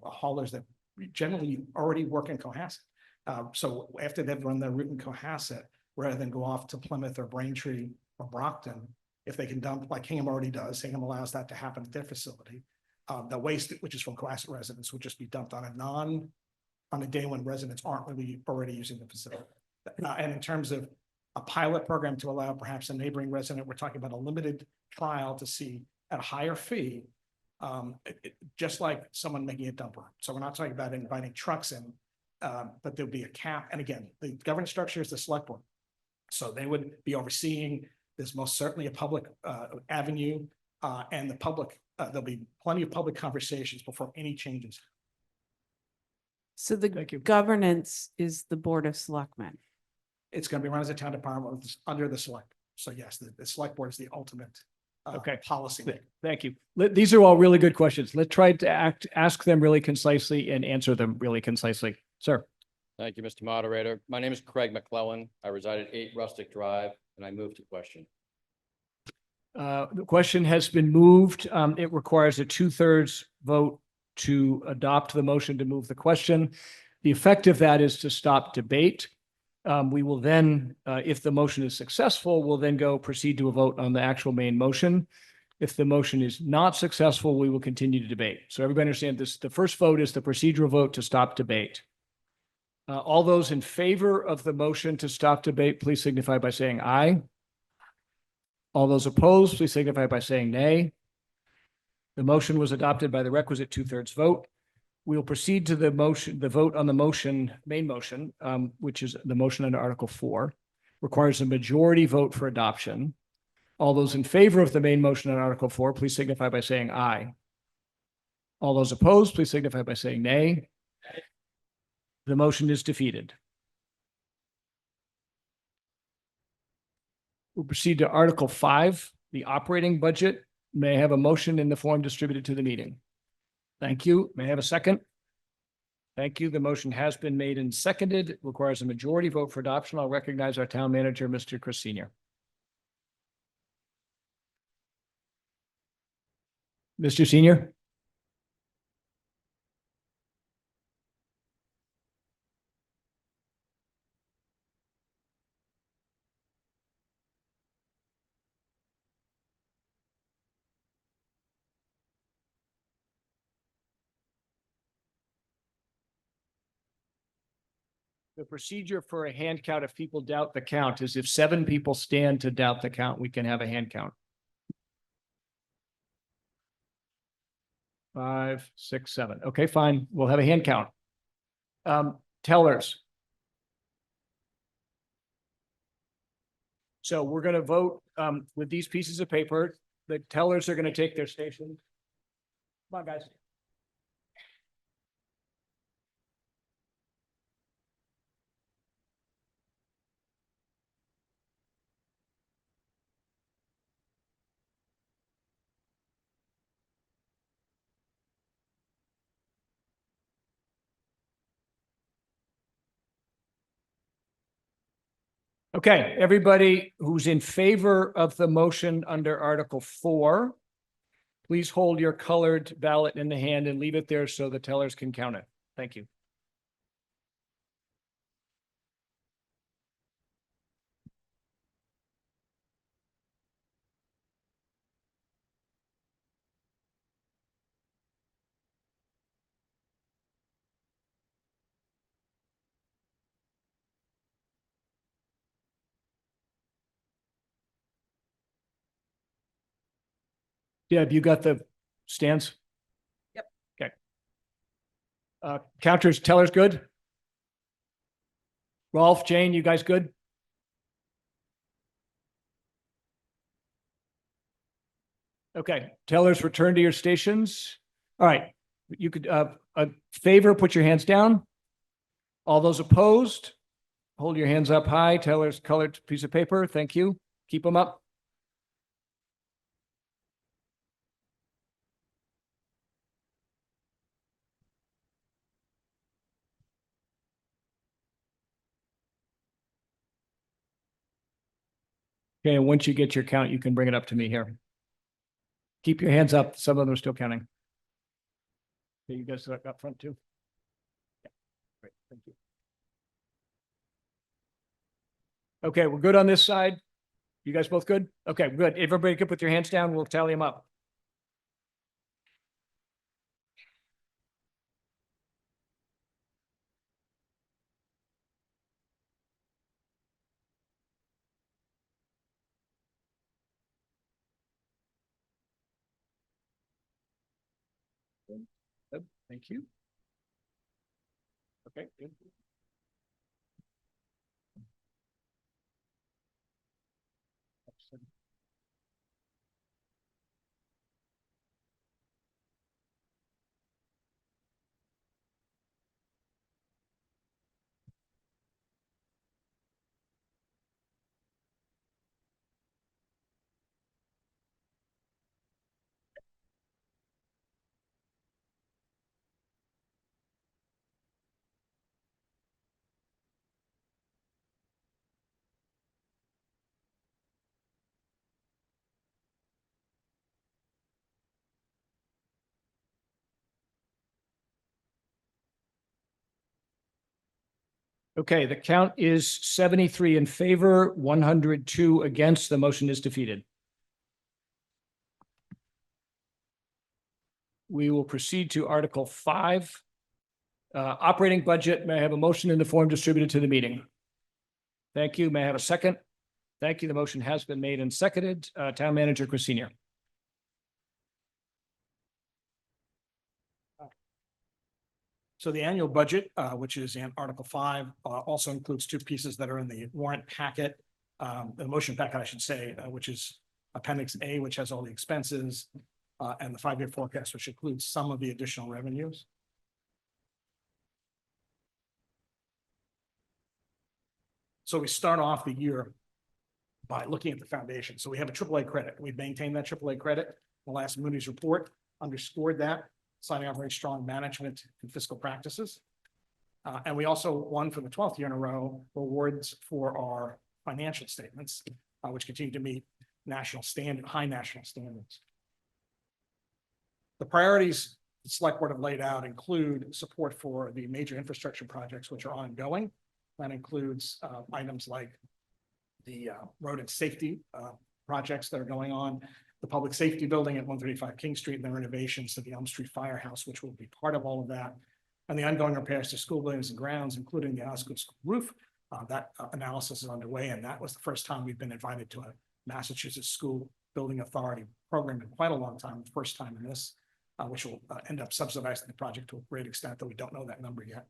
[SPEAKER 3] haulers that generally already work in Cohasset. So after they've run their route in Cohasset, rather than go off to Plymouth or Braintree or Brockton, if they can dump like Hingham already does, Hingham allows that to happen at their facility. The waste, which is from Cohasset residents, would just be dumped on a day when residents aren't really already using the facility. And in terms of a pilot program to allow perhaps a neighboring resident, we're talking about a limited trial to see at a higher fee, just like someone making a dumper. So we're not talking about inviting trucks in, but there'll be a cap. And again, the governance structure is the select board. So they would be overseeing. There's most certainly a public avenue, and the public, there'll be plenty of public conversations before any changes.
[SPEAKER 16] So the governance is the Board of Selectmen.
[SPEAKER 3] It's going to be run as a town department under the select. So yes, the select board is the ultimate policy maker.
[SPEAKER 1] Thank you. These are all really good questions. Let's try to ask them really concisely and answer them really concisely. Sir.
[SPEAKER 17] Thank you, Mr. Moderator. My name is Craig McClellan. I reside at 8 Rustic Drive, and I move to question.
[SPEAKER 1] The question has been moved. It requires a 2/3 vote to adopt the motion to move the question. The effect of that is to stop debate. We will then, if the motion is successful, we'll then proceed to a vote on the actual main motion. If the motion is not successful, we will continue to debate. So everybody understand this. The first vote is the procedural vote to stop debate. All those in favor of the motion to stop debate, please signify by saying aye. All those opposed, please signify by saying nay. The motion was adopted by the requisite 2/3 vote. We'll proceed to the vote on the motion, main motion, which is the motion under Article 4, requires a majority vote for adoption. All those in favor of the main motion on Article 4, please signify by saying aye. All those opposed, please signify by saying nay. The motion is defeated. We'll proceed to Article 5, the operating budget. May I have a motion in the form distributed to the meeting? Thank you. May I have a second? Thank you. The motion has been made and seconded. Requires a majority vote for adoption. I'll recognize our town manager, Mr. Chris Senior. Mr. Senior? The procedure for a hand count, if people doubt the count, is if 7 people stand to doubt the count, we can have a hand count. 5, 6, 7. Okay, fine. We'll have a hand count. Tellers. So we're going to vote with these pieces of paper. The tellers are going to take their station. Come on, guys. Okay, everybody who's in favor of the motion under Article 4, please hold your colored ballot in the hand and leave it there so the tellers can count it. Thank you. Deb, you got the stands?
[SPEAKER 11] Yep.
[SPEAKER 1] Okay. Counters, tellers, good? Rolf, Jane, you guys good? Okay, tellers, return to your stations. All right, you could, favor, put your hands down. All those opposed, hold your hands up high. Tellers, colored piece of paper. Thank you. Keep them up. Okay, and once you get your count, you can bring it up to me here. Keep your hands up. Some of them are still counting. Okay, you guys up front too? Yeah, great, thank you. Okay, we're good on this side. You guys both good? Okay, good. Everybody could put your hands down. We'll tally them up. Good, thank you. Okay, good. Okay, the count is 73 in favor, 102 against. The motion is defeated. We will proceed to Article 5. Operating budget. May I have a motion in the form distributed to the meeting? Thank you. May I have a second? Thank you. The motion has been made and seconded. Town Manager Chris Senior.
[SPEAKER 3] So the annual budget, which is in Article 5, also includes two pieces that are in the warrant packet, the motion packet, I should say, which is Appendix A, which has all the expenses, and the 5-year forecast, which includes some of the additional revenues. So we start off the year by looking at the foundation. So we have a AAA credit. We've maintained that AAA credit. The last Moody's report underscored that, citing our very strong management and fiscal practices. And we also won for the 12th year in a row awards for our financial statements, which continue to meet high national standards. The priorities the select board have laid out include support for the major infrastructure projects which are ongoing. That includes items like the road and safety projects that are going on, the public safety building at 135 King Street, and the renovations to the Elm Street Firehouse, which will be part of all of that, and the ongoing repairs to school buildings and grounds, including the Osgood School roof. That analysis is underway, and that was the first time we've been invited to a Massachusetts School Building Authority program in quite a long time, the first time in this, which will end up subsidizing the project to a great extent, though we don't know that number yet.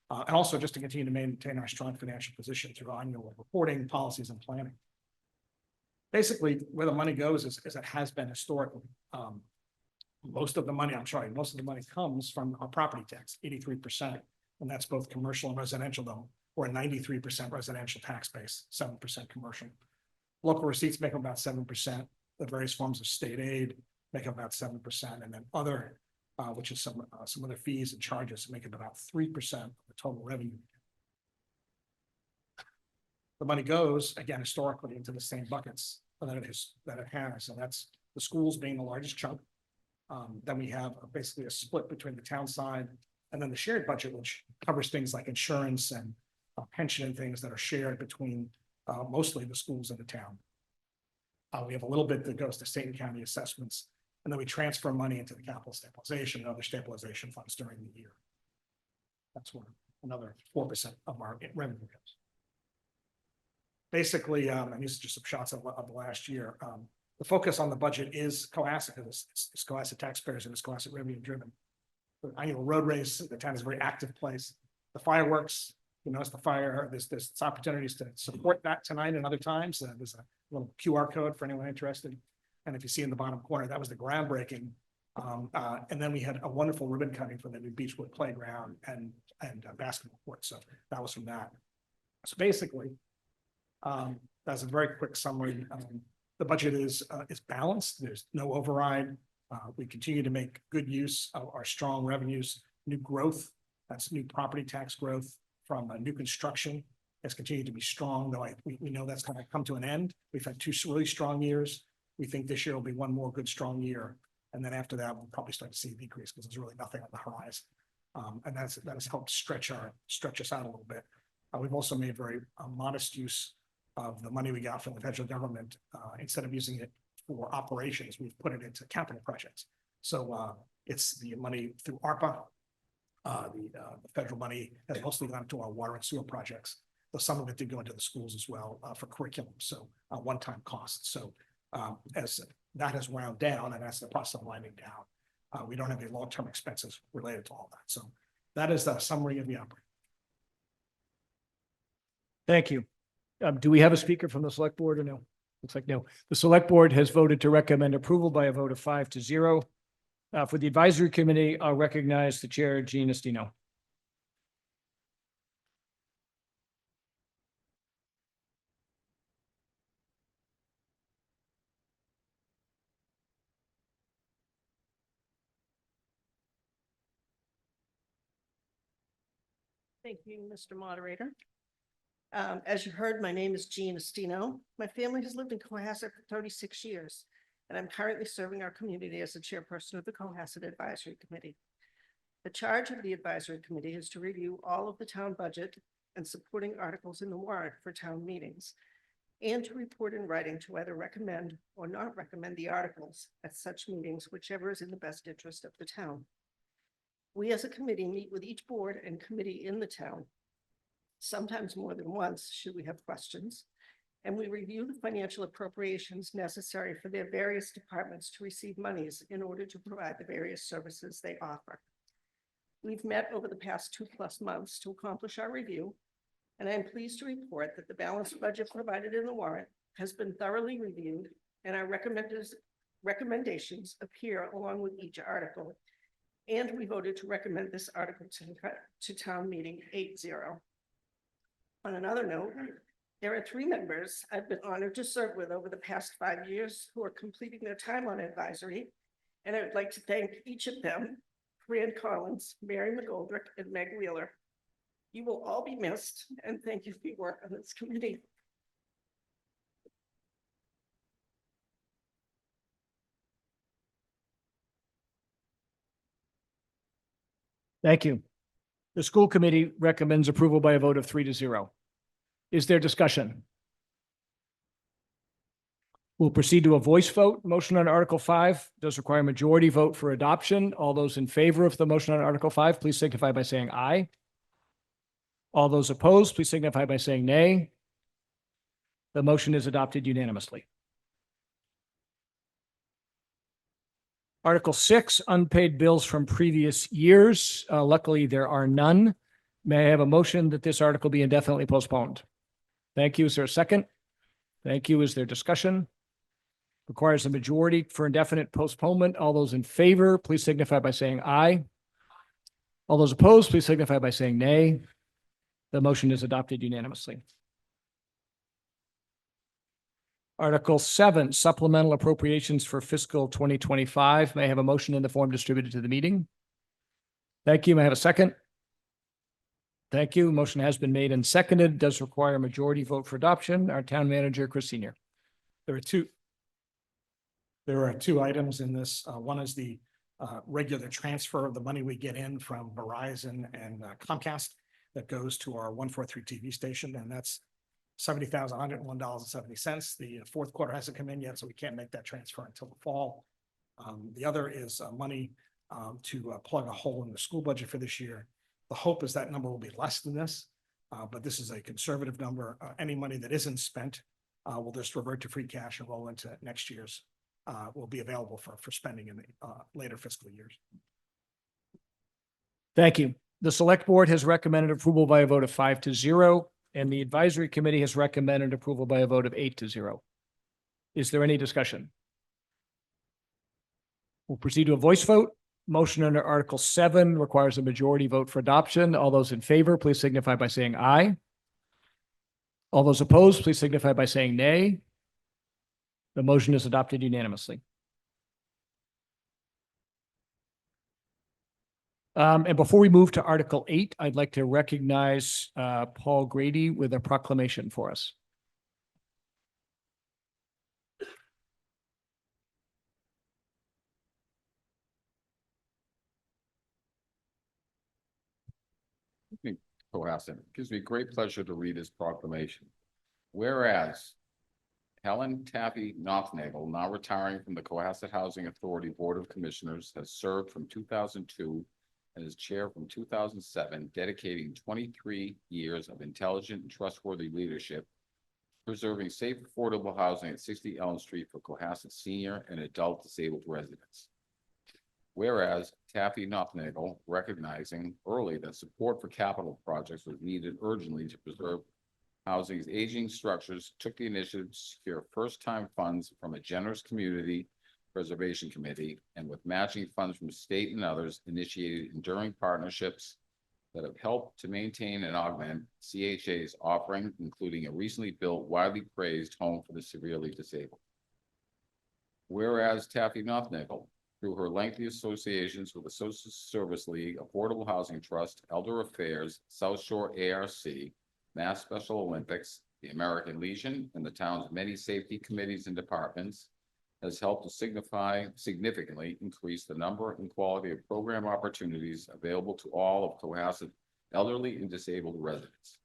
[SPEAKER 3] And also just to continue to maintain our strong financial position through annual reporting, policies, and planning. Basically, where the money goes is it has been historically. Most of the money comes from our property tax, 83%. And that's both commercial and residential, though, or 93% residential tax base, 7% commercial. Local receipts make up about 7%. The various forms of state aid make up about 7%. And then other, which is some other fees and charges, make up about 3% of the total revenue. the money goes, again, historically into the same buckets that it has, and that's the schools being the largest chunk. Then we have basically a split between the town side and then the shared budget, which covers things like insurance and pension and things that are shared between mostly the schools in the town. We have a little bit that goes to state and county assessments, and then we transfer money into the capital stabilization and other stabilization funds during the year. That's where another 4% of our revenue goes. Basically, and these are just some shots of the last year. The focus on the budget is Cohasset, because it's Cohasset taxpayers and it's Cohasset revenue driven. The annual road race, the town is a very active place. The fireworks, you notice the fire, there's opportunities to support that tonight and other times. There's a little QR code for anyone interested. And if you see in the bottom corner, that was the groundbreaking. And then we had a wonderful ribbon cutting for the new Beechwood playground and basketball court. So that was from that. So basically, that's a very quick summary. The budget is balanced. There's no override. We continue to make good use of our strong revenues, new growth. That's new property tax growth from new construction has continued to be strong, though we know that's going to come to an end. We've had 2 really strong years. We think this year will be one more good, strong year. And then after that, we'll probably start to see a decrease because there's really nothing on the horizon. And that has helped stretch us out a little bit. We've also made very modest use of the money we got from the federal government. Instead of using it for operations, we've put it into capital projects. So it's the money through ARPA. The federal money has mostly gone to our water and sewer projects, but some of it did go into the schools as well for curriculum. So one-time costs. So as that has wound down and as the process of winding down, we don't have any long-term expenses related to all that. So that is the summary of the operating.
[SPEAKER 1] Thank you. Do we have a speaker from the select board or no? Looks like no. The select board has voted to recommend approval by a vote of 5-0. For the advisory committee, I'll recognize the chair, Gene Estino.
[SPEAKER 18] Thank you, Mr. Moderator. As you heard, my name is Jean Estino. My family has lived in Cohasset for 36 years, and I'm currently serving our community as the chairperson of the Cohasset Advisory Committee. The charge of the advisory committee is to review all of the town budget and supporting articles in the warrant for town meetings, and to report in writing to either recommend or not recommend the articles at such meetings, whichever is in the best interest of the town. We as a committee meet with each board and committee in the town, sometimes more than once should we have questions, and we review the financial appropriations necessary for their various departments to receive monies in order to provide the various services they offer. We've met over the past 2+ months to accomplish our review, and I am pleased to report that the balanced budget provided in the warrant has been thoroughly reviewed, and our recommendations appear along with each article. And we voted to recommend this article to town meeting 8-0. On another note, there are 3 members I've been honored to serve with over the past 5 years who are completing their time on advisory. And I would like to thank each of them, Fran Collins, Mary McGoldrick, and Meg Wheeler. You will all be missed, and thank you for your work on this committee.
[SPEAKER 1] Thank you. The school committee recommends approval by a vote of 3-0. Is there discussion? We'll proceed to a voice vote. Motion on Article 5 does require a majority vote for adoption. All those in favor of the motion on Article 5, please signify by saying aye. All those opposed, please signify by saying nay. The motion is adopted unanimously. Article 6, unpaid bills from previous years. Luckily, there are none. May I have a motion that this article be indefinitely postponed? Thank you. Is there a second? Thank you. Is there discussion? Requires a majority for indefinite postponement. All those in favor, please signify by saying aye. All those opposed, please signify by saying nay. The motion is adopted unanimously. Article 7, supplemental appropriations for fiscal 2025. May I have a motion in the form distributed to the meeting? Thank you. May I have a second? Thank you. Motion has been made and seconded, does require a majority vote for adoption. Our town manager, Chris Senior.
[SPEAKER 3] There are two. There are two items in this. One is the regular transfer of the money we get in from Verizon and Comcast that goes to our 143 TV station, and that's $70,101.70. The fourth quarter hasn't come in yet, so we can't make that transfer until the fall. The other is money to plug a hole in the school budget for this year. The hope is that number will be less than this, but this is a conservative number. Any money that isn't spent will just revert to free cash and roll into next year's, will be available for spending in the later fiscal years.
[SPEAKER 1] Thank you. The select board has recommended approval by a vote of 5-0, and the advisory committee has recommended approval by a vote of 8-0. Is there any discussion? We'll proceed to a voice vote. Motion under Article 7 requires a majority vote for adoption. All those in favor, please signify by saying aye. All those opposed, please signify by saying nay. The motion is adopted unanimously. And before we move to Article 8, I'd like to recognize Paul Grady with a proclamation for us.
[SPEAKER 19] Cohasset. It gives me great pleasure to read his proclamation. Whereas Helen Taffy Nothnagel, now retiring from the Cohasset Housing Authority Board of Commissioners, has served from 2002 and is chair from 2007, dedicating 23 years of intelligent and trustworthy leadership, preserving safe, affordable housing at 60 Elm Street for Cohasset senior and adult disabled residents. Whereas Taffy Nothnagel, recognizing early that support for capital projects was needed urgently to preserve housing's aging structures, took the initiative to secure first-time funds from a generous community preservation committee, and with matching funds from state and others, initiated enduring partnerships that have helped to maintain and augment CHA's offering, including a recently built, widely praised home for the severely disabled. Whereas Taffy Nothnagel, through her lengthy associations with the Social Service League, Affordable Housing Trust, Elder Affairs, South Shore ARC, Mass Special Olympics, the American Legion, and the town's many safety committees and departments, has helped to significantly increase the number and quality of program opportunities available to all of Cohasset elderly and disabled residents.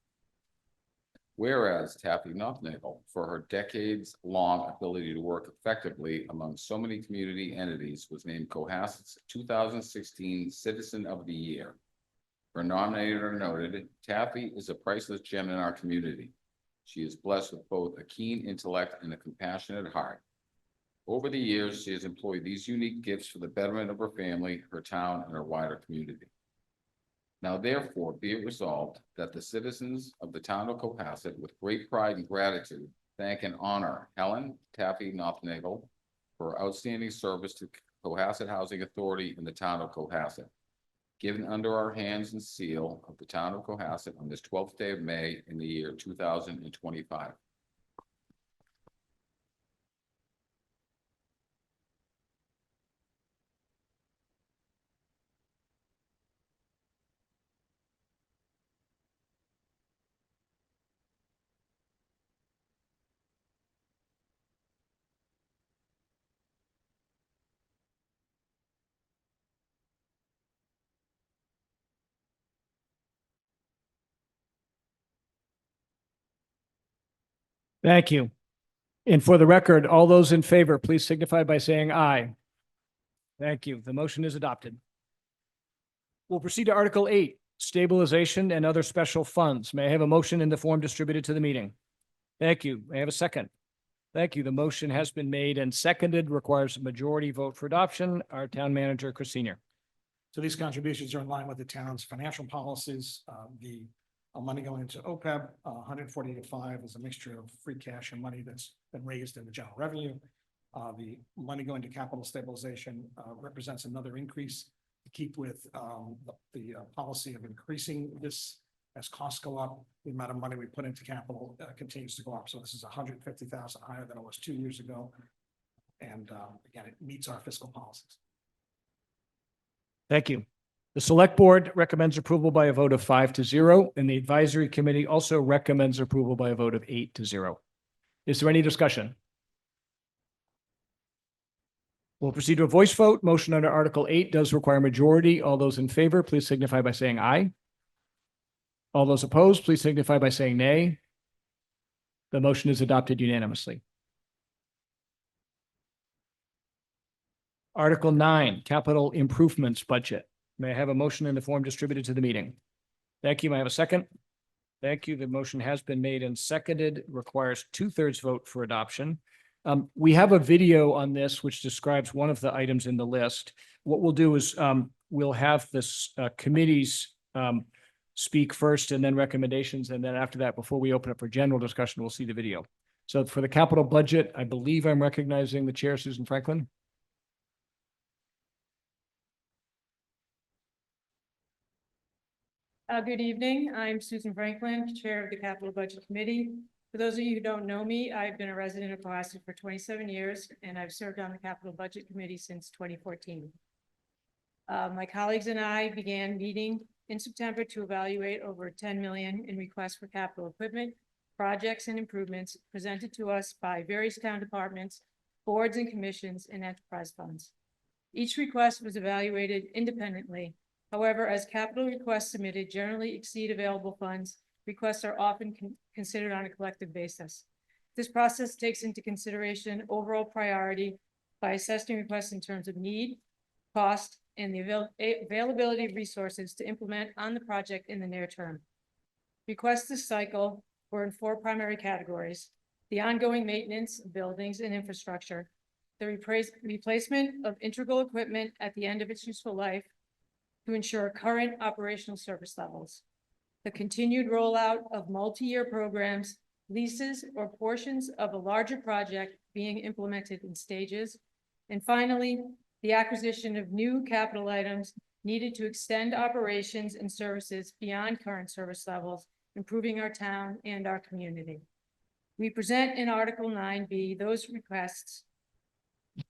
[SPEAKER 19] Whereas Taffy Nothnagel, for her decades-long ability to work effectively among so many community entities, was named Cohasset's 2016 Citizen of the Year. Her nominator noted, Taffy is a priceless gem in our community. She is blessed with both a keen intellect and a compassionate heart. Over the years, she has employed these unique gifts for the betterment of her family, her town, and her wider community. Now therefore be it resolved that the citizens of the town of Cohasset, with great pride and gratitude, thank and honor Helen Taffy Nothnagel for her outstanding service to Cohasset Housing Authority in the town of Cohasset, given under our hands and seal of the town of Cohasset on this 12th day of May in the year 2025.
[SPEAKER 1] Thank you. And for the record, all those in favor, please signify by saying aye. Thank you. The motion is adopted. We'll proceed to Article 8, Stabilization and Other Special Funds. May I have a motion in the form distributed to the meeting? Thank you. May I have a second? Thank you. The motion has been made and seconded, requires a majority vote for adoption. Our town manager, Chris Senior.
[SPEAKER 3] So these contributions are in line with the town's financial policies. The money going into OPEB, 140-5 is a mixture of free cash and money that's been raised in the general revenue. The money going to capital stabilization represents another increase to keep with the policy of increasing this as costs go up. The amount of money we put into capital continues to go up. So this is 150,000 higher than it was 2 years ago. And again, it meets our fiscal policies.
[SPEAKER 1] Thank you. The select board recommends approval by a vote of 5-0, and the advisory committee also recommends approval by a vote of 8-0. Is there any discussion? We'll proceed to a voice vote. Motion under Article 8 does require majority. All those in favor, please signify by saying aye. All those opposed, please signify by saying nay. The motion is adopted unanimously. Article 9, Capital Improvements Budget. May I have a motion in the form distributed to the meeting? Thank you. May I have a second? Thank you. The motion has been made and seconded. Requires 2/3 vote for adoption. We have a video on this which describes one of the items in the list. What we'll do is we'll have this committees speak first and then recommendations. And then after that, before we open up for general discussion, we'll see the video. So for the capital budget, I believe I'm recognizing the chair, Susan Franklin.
[SPEAKER 20] Good evening. I'm Susan Franklin, Chair of the Capital Budget Committee. For those of you who don't know me, I've been a resident of Cohasset for 27 years, and I've served on the Capital Budget Committee since 2014. My colleagues and I began meeting in September to evaluate over 10 million in requests for capital equipment, projects, and improvements presented to us by various town departments, boards and commissions, and enterprise funds. Each request was evaluated independently. However, as capital requests submitted generally exceed available funds, requests are often considered on a collective basis. This process takes into consideration overall priority by assessing requests in terms of need, cost, and the availability of resources to implement on the project in the near term. Requests this cycle were in 4 primary categories: the ongoing maintenance of buildings and infrastructure, the replacement of integral equipment at the end of its useful life, to ensure current operational service levels, the continued rollout of multi-year programs, leases, or portions of a larger project being implemented in stages, and finally, the acquisition of new capital items needed to extend operations and services beyond current service levels, improving our town and our community. We present in Article 9B those requests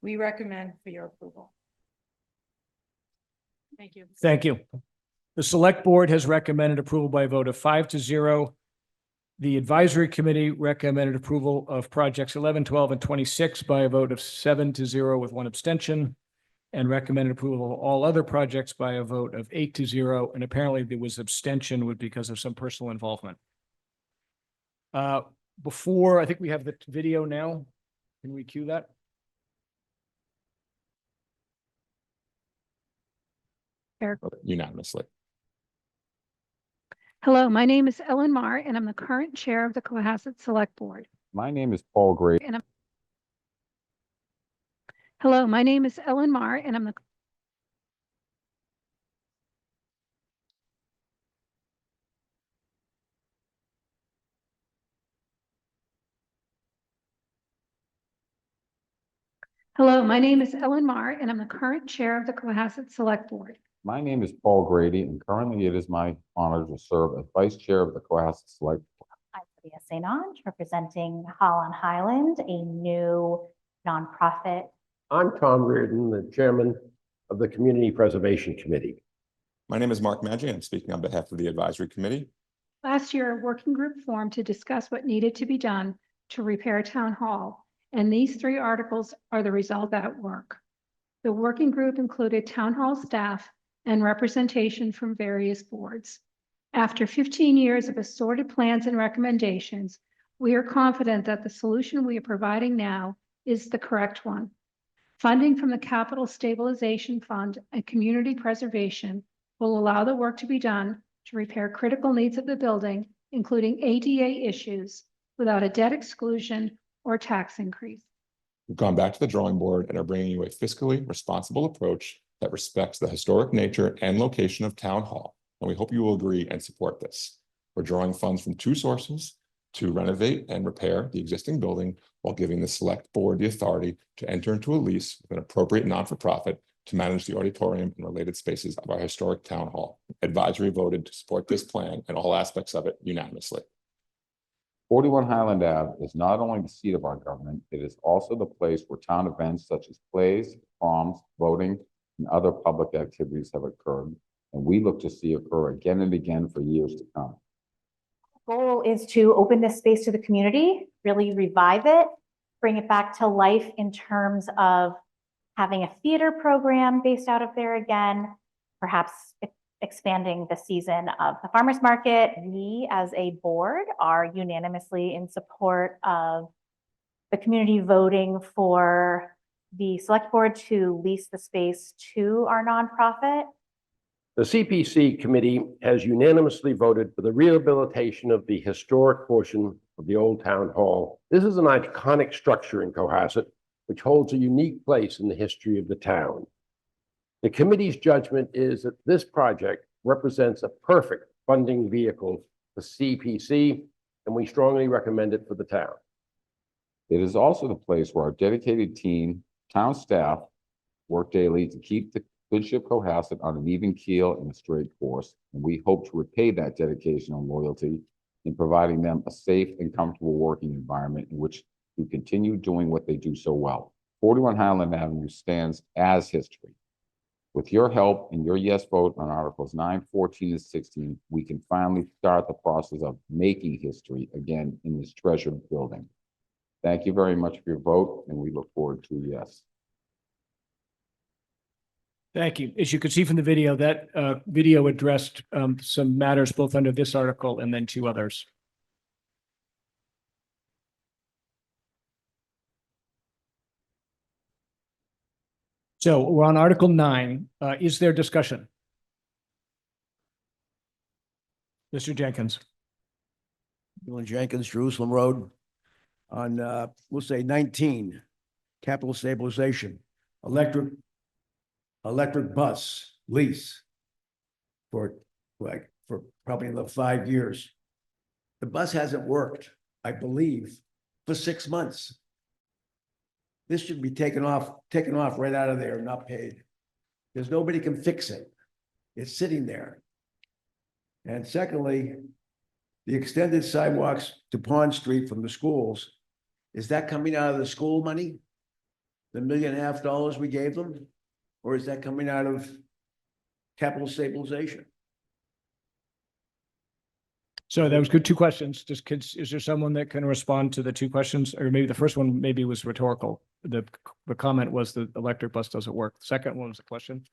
[SPEAKER 20] we recommend for your approval. Thank you.
[SPEAKER 1] Thank you. The select board has recommended approval by a vote of 5-0. The advisory committee recommended approval of projects 11, 12, and 26 by a vote of 7-0 with 1 abstention, and recommended approval of all other projects by a vote of 8-0. And apparently there was abstention because of some personal involvement. Before, I think we have the video now. Can we cue that?
[SPEAKER 21] Unanimously.
[SPEAKER 22] Hello, my name is Ellen Marr, and I'm the current chair of the Cohasset Select Board.
[SPEAKER 21] My name is Paul Gray.
[SPEAKER 22] Hello, my name is Ellen Marr, and I'm the Hello, my name is Ellen Marr, and I'm the current chair of the Cohasset Select Board.
[SPEAKER 21] My name is Paul Grady, and currently it is my honor to serve as vice chair of the Cohasset Select Board.
[SPEAKER 23] I'm Lydia St. Ange, representing Holland Highland, a new nonprofit.
[SPEAKER 24] I'm Tom Reardon, the chairman of the Community Preservation Committee.
[SPEAKER 21] My name is Mark Maggi. I'm speaking on behalf of the advisory committee.
[SPEAKER 22] Last year, a working group formed to discuss what needed to be done to repair Town Hall, and these 3 articles are the result of that work. The working group included Town Hall staff and representation from various boards. After 15 years of assorted plans and recommendations, we are confident that the solution we are providing now is the correct one. Funding from the Capital Stabilization Fund and Community Preservation will allow the work to be done to repair critical needs of the building, including ADA issues, without a debt exclusion or tax increase.
[SPEAKER 21] We've gone back to the drawing board and are bringing you a fiscally responsible approach that respects the historic nature and location of Town Hall, and we hope you will agree and support this. We're drawing funds from 2 sources to renovate and repair the existing building while giving the select board the authority to enter into a lease with an appropriate non-for-profit to manage the auditorium and related spaces of our historic Town Hall. Advisory voted to support this plan and all aspects of it unanimously.
[SPEAKER 19] 41 Highland Ave is not only the seat of our government, it is also the place where town events such as plays, proms, voting, and other public activities have occurred, and we look to see occur again and again for years to come.
[SPEAKER 23] Goal is to open this space to the community, really revive it, bring it back to life in terms of having a theater program based out of there again, perhaps expanding the season of the farmers market. We as a board are unanimously in support of the community voting for the select board to lease the space to our nonprofit.
[SPEAKER 24] The CPC committee has unanimously voted for the rehabilitation of the historic portion of the old town hall. This is an iconic structure in Cohasset, which holds a unique place in the history of the town. The committee's judgment is that this project represents a perfect funding vehicle for CPC, and we strongly recommend it for the town.
[SPEAKER 19] It is also the place where our dedicated team, town staff, work daily to keep the Good Ship Cohasset on an even keel and a straight course, and we hope to repay that dedication and loyalty in providing them a safe and comfortable working environment in which to continue doing what they do so well. 41 Highland Avenue stands as history. With your help and your yes vote on Articles 9, 14, and 16, we can finally start the process of making history again in this treasured building. Thank you very much for your vote, and we look forward to a yes.
[SPEAKER 1] Thank you. As you can see from the video, that video addressed some matters both under this article and then two others. So we're on Article 9. Is there discussion? Mr. Jenkins.
[SPEAKER 15] Dylan Jenkins, Jerusalem Road, on, we'll say 19, capital stabilization, electric bus lease for probably another 5 years. The bus hasn't worked, I believe, for 6 months. This should be taken off right out of there and not paid. There's nobody can fix it. It's sitting there. And secondly, the extended sidewalks to Pond Street from the schools, is that coming out of the school money? The $1.5 million we gave them? Or is that coming out of capital stabilization?
[SPEAKER 1] So that was good. Two questions. Just kids, is there someone that can respond to the two questions? Or maybe the first one maybe was rhetorical. The comment was the electric bus doesn't work. The second one was a question.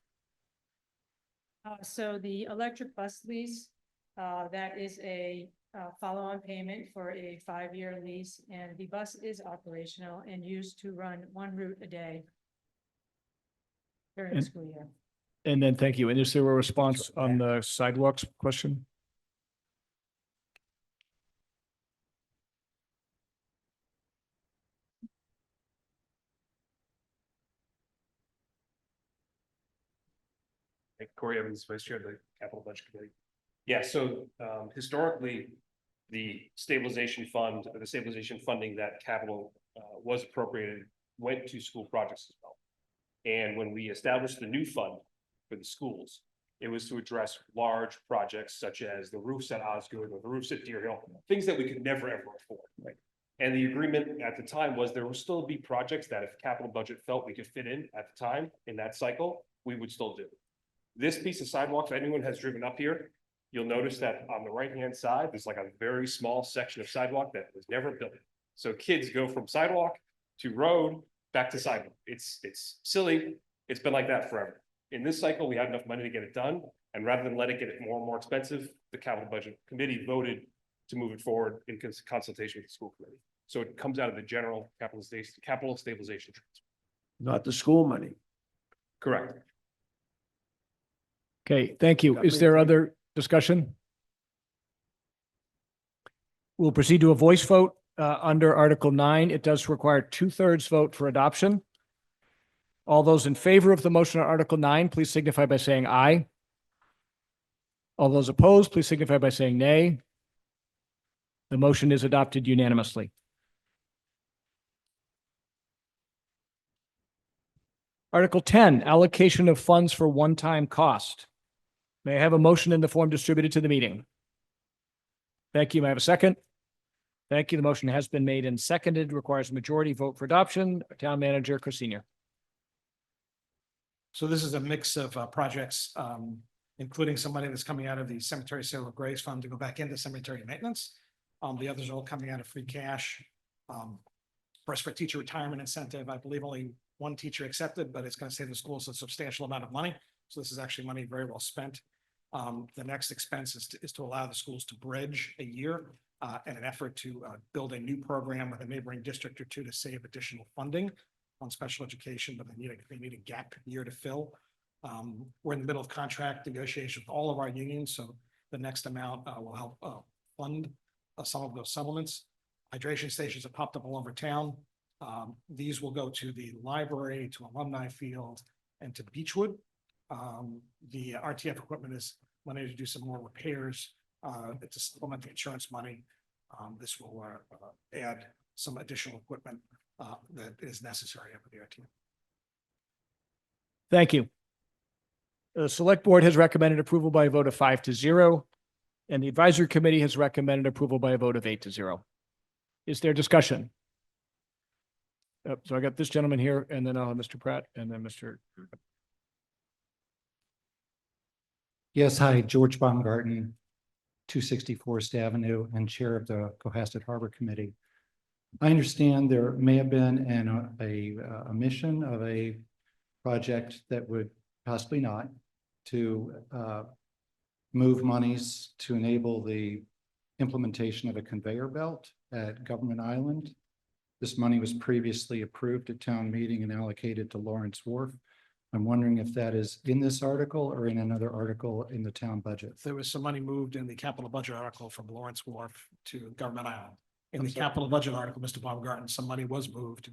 [SPEAKER 20] So the electric bus lease, that is a follow-on payment for a 5-year lease, and the bus is operational and used to run one route a day during the school year.
[SPEAKER 1] And then, thank you. And is there a response on the sidewalks question?
[SPEAKER 2] Corey Evans, Vice Chair of the Capital Budget Committee. Yeah, so historically, the stabilization fund, or the stabilization funding that capital was appropriated went to school projects as well. And when we established the new fund for the schools, it was to address large projects such as the roofs at Osgood or the roofs at Deer Hill, things that we could never ever afford, right? And the agreement at the time was there will still be projects that if capital budget felt we could fit in at the time in that cycle, we would still do. This piece of sidewalks, if anyone has driven up here, you'll notice that on the right-hand side, there's like a very small section of sidewalk that was never built. So kids go from sidewalk to road, back to sidewalk. It's silly. It's been like that forever. In this cycle, we had enough money to get it done. And rather than let it get more and more expensive, the capital budget committee voted to move it forward in consultation with the school committee. So it comes out of the general capital stabilization transfer.
[SPEAKER 15] Not the school money.
[SPEAKER 2] Correct.
[SPEAKER 1] Okay, thank you. Is there other discussion? We'll proceed to a voice vote under Article 9. It does require 2/3 vote for adoption. All those in favor of the motion on Article 9, please signify by saying aye. All those opposed, please signify by saying nay. The motion is adopted unanimously. Article 10, allocation of funds for one-time cost. May I have a motion in the form distributed to the meeting? Thank you. May I have a second? Thank you. The motion has been made and seconded, requires a majority vote for adoption. Town Manager Chris Senior.
[SPEAKER 3] So this is a mix of projects including some money that's coming out of the cemetery sale of graves fund to go back into cemetery maintenance. The others are all coming out of free cash. First, for teacher retirement incentive, I believe only one teacher accepted, but it's going to save the schools a substantial amount of money. So this is actually money very well spent. The next expense is to allow the schools to bridge a year in an effort to build a new program with a neighboring district or two to save additional funding on special education, but they need a gap year to fill. We're in the middle of contract negotiations with all of our unions, so the next amount will help fund some of those settlements. Hydration stations have popped up all over town. These will go to the library, to Alumni Field, and to Beechwood. The RTF equipment is money to do some more repairs. It's a supplemental insurance money. This will add some additional equipment that is necessary over the RTF.
[SPEAKER 1] Thank you. The select board has recommended approval by a vote of 5-0, and the advisory committee has recommended approval by a vote of 8-0. Is there discussion? So I got this gentleman here, and then Mr. Pratt, and then Mr.
[SPEAKER 4] Yes, hi, George Baumgarten, 260 Forest Avenue, and Chair of the Cohasset Harbor Committee. I understand there may have been a mission of a project that would possibly not to move monies to enable the implementation of a conveyor belt at Government Island. This money was previously approved at town meeting and allocated to Lawrence Wharf. I'm wondering if that is in this article or in another article in the town budget.
[SPEAKER 3] There was some money moved in the capital budget article from Lawrence Wharf to Government Island. In the capital budget article, Mr. Baumgarten, some money was moved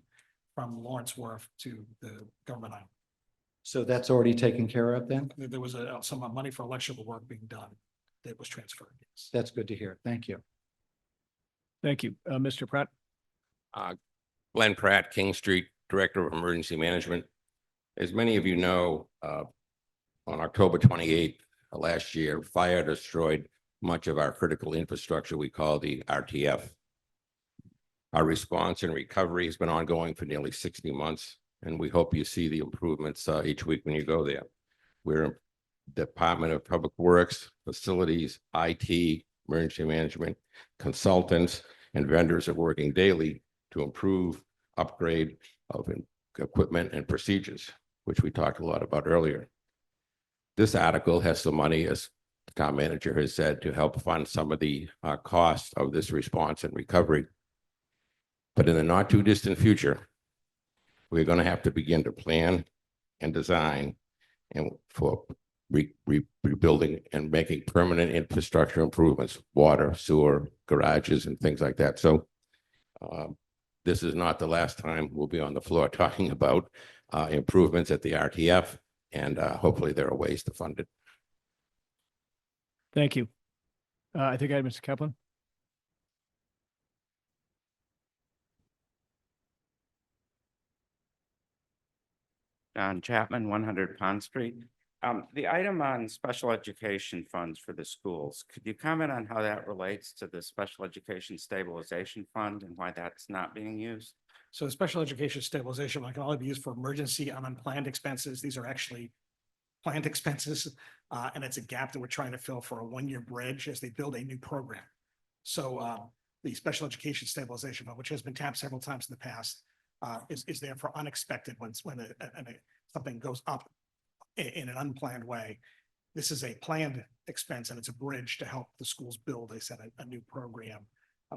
[SPEAKER 3] from Lawrence Wharf to the Government Island.
[SPEAKER 4] So that's already taken care of then?
[SPEAKER 3] There was some money for electrical work being done that was transferred. Yes.
[SPEAKER 4] That's good to hear. Thank you.
[SPEAKER 1] Thank you. Mr. Pratt?
[SPEAKER 5] Glenn Pratt, King Street, Director of Emergency Management. As many of you know, on October 28th last year, fire destroyed much of our critical infrastructure we call the RTF. Our response and recovery has been ongoing for nearly 60 months, and we hope you see the improvements each week when you go there. We're in Department of Public Works, Facilities, IT, Emergency Management, consultants, and vendors are working daily to improve, upgrade of equipment and procedures, which we talked a lot about earlier. This article has some money, as the town manager has said, to help fund some of the costs of this response and recovery. But in the not too distant future, we're going to have to begin to plan and design and for rebuilding and making permanent infrastructure improvements, water, sewer, garages, and things like that. So this is not the last time we'll be on the floor talking about improvements at the RTF, and hopefully there are ways to fund it.
[SPEAKER 1] Thank you. I think I had Mr. Kaplan.
[SPEAKER 6] John Chapman, 100 Pond Street. The item on special education funds for the schools, could you comment on how that relates to the Special Education Stabilization Fund and why that's not being used?
[SPEAKER 3] So the special education stabilization fund can only be used for emergency and unplanned expenses. These are actually planned expenses, and it's a gap that we're trying to fill for a one-year bridge as they build a new program. So the special education stabilization fund, which has been tapped several times in the past, is there for unexpected when something goes up in an unplanned way. This is a planned expense, and it's a bridge to help the schools build, they said, a new program,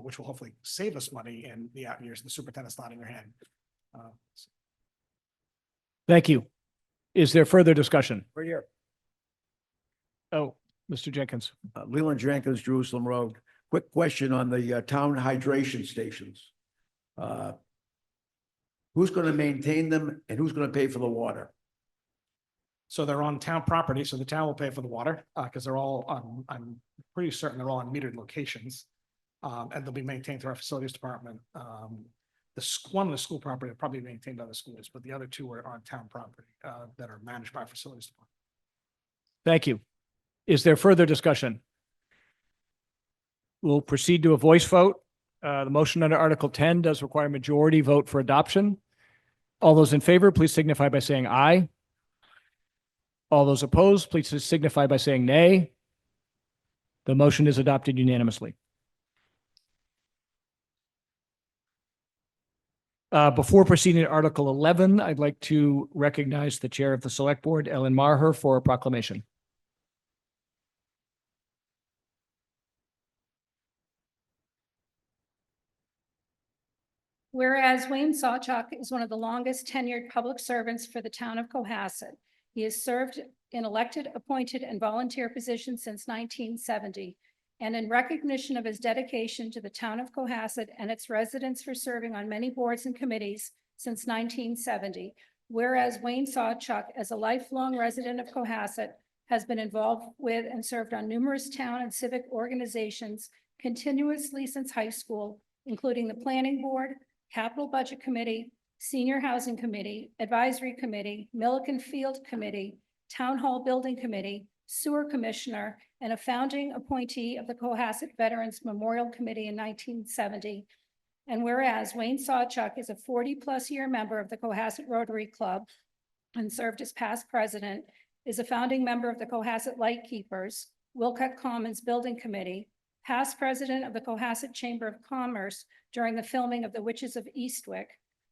[SPEAKER 3] which will hopefully save us money in the out years. The superintendent's nodding her head.
[SPEAKER 1] Thank you. Is there further discussion?
[SPEAKER 15] Right here.
[SPEAKER 1] Oh, Mr. Jenkins.
[SPEAKER 15] Leland Jenkins, Jerusalem Road. Quick question on the town hydration stations. Who's going to maintain them and who's going to pay for the water?
[SPEAKER 3] So they're on town property, so the town will pay for the water, because they're all, I'm pretty certain they're all on metered locations. And they'll be maintained through our facilities department. One of the school property will probably be maintained by the schools, but the other two are on town property, that are managed by our facilities department.
[SPEAKER 1] Thank you. Is there further discussion? We'll proceed to a voice vote. The motion under Article 10 does require a majority vote for adoption. All those in favor, please signify by saying aye. All those opposed, please signify by saying nay. The motion is adopted unanimously. Before proceeding to Article 11, I'd like to recognize the Chair of the Select Board, Ellen Maher, for a proclamation.
[SPEAKER 22] Whereas Wayne Sawchuck is one of the longest tenured public servants for the town of Cohasset. He has served in elected, appointed, and volunteer positions since 1970. And in recognition of his dedication to the town of Cohasset and its residents for serving on many boards and committees since 1970. Whereas Wayne Sawchuck, as a lifelong resident of Cohasset, has been involved with and served on numerous town and civic organizations continuously since high school, including the Planning Board, Capital Budget Committee, Senior Housing Committee, Advisory Committee, Milliken Field Committee, Town Hall Building Committee, Sewer Commissioner, and a founding appointee of the Cohasset Veterans Memorial Committee in 1970. And whereas Wayne Sawchuck is a 40-plus year member of the Cohasset Rotary Club and served as past president, is a founding member of the Cohasset Lightkeepers, Wilcott Commons Building Committee, past president of the Cohasset Chamber of Commerce during the filming of The Witches of Eastwick,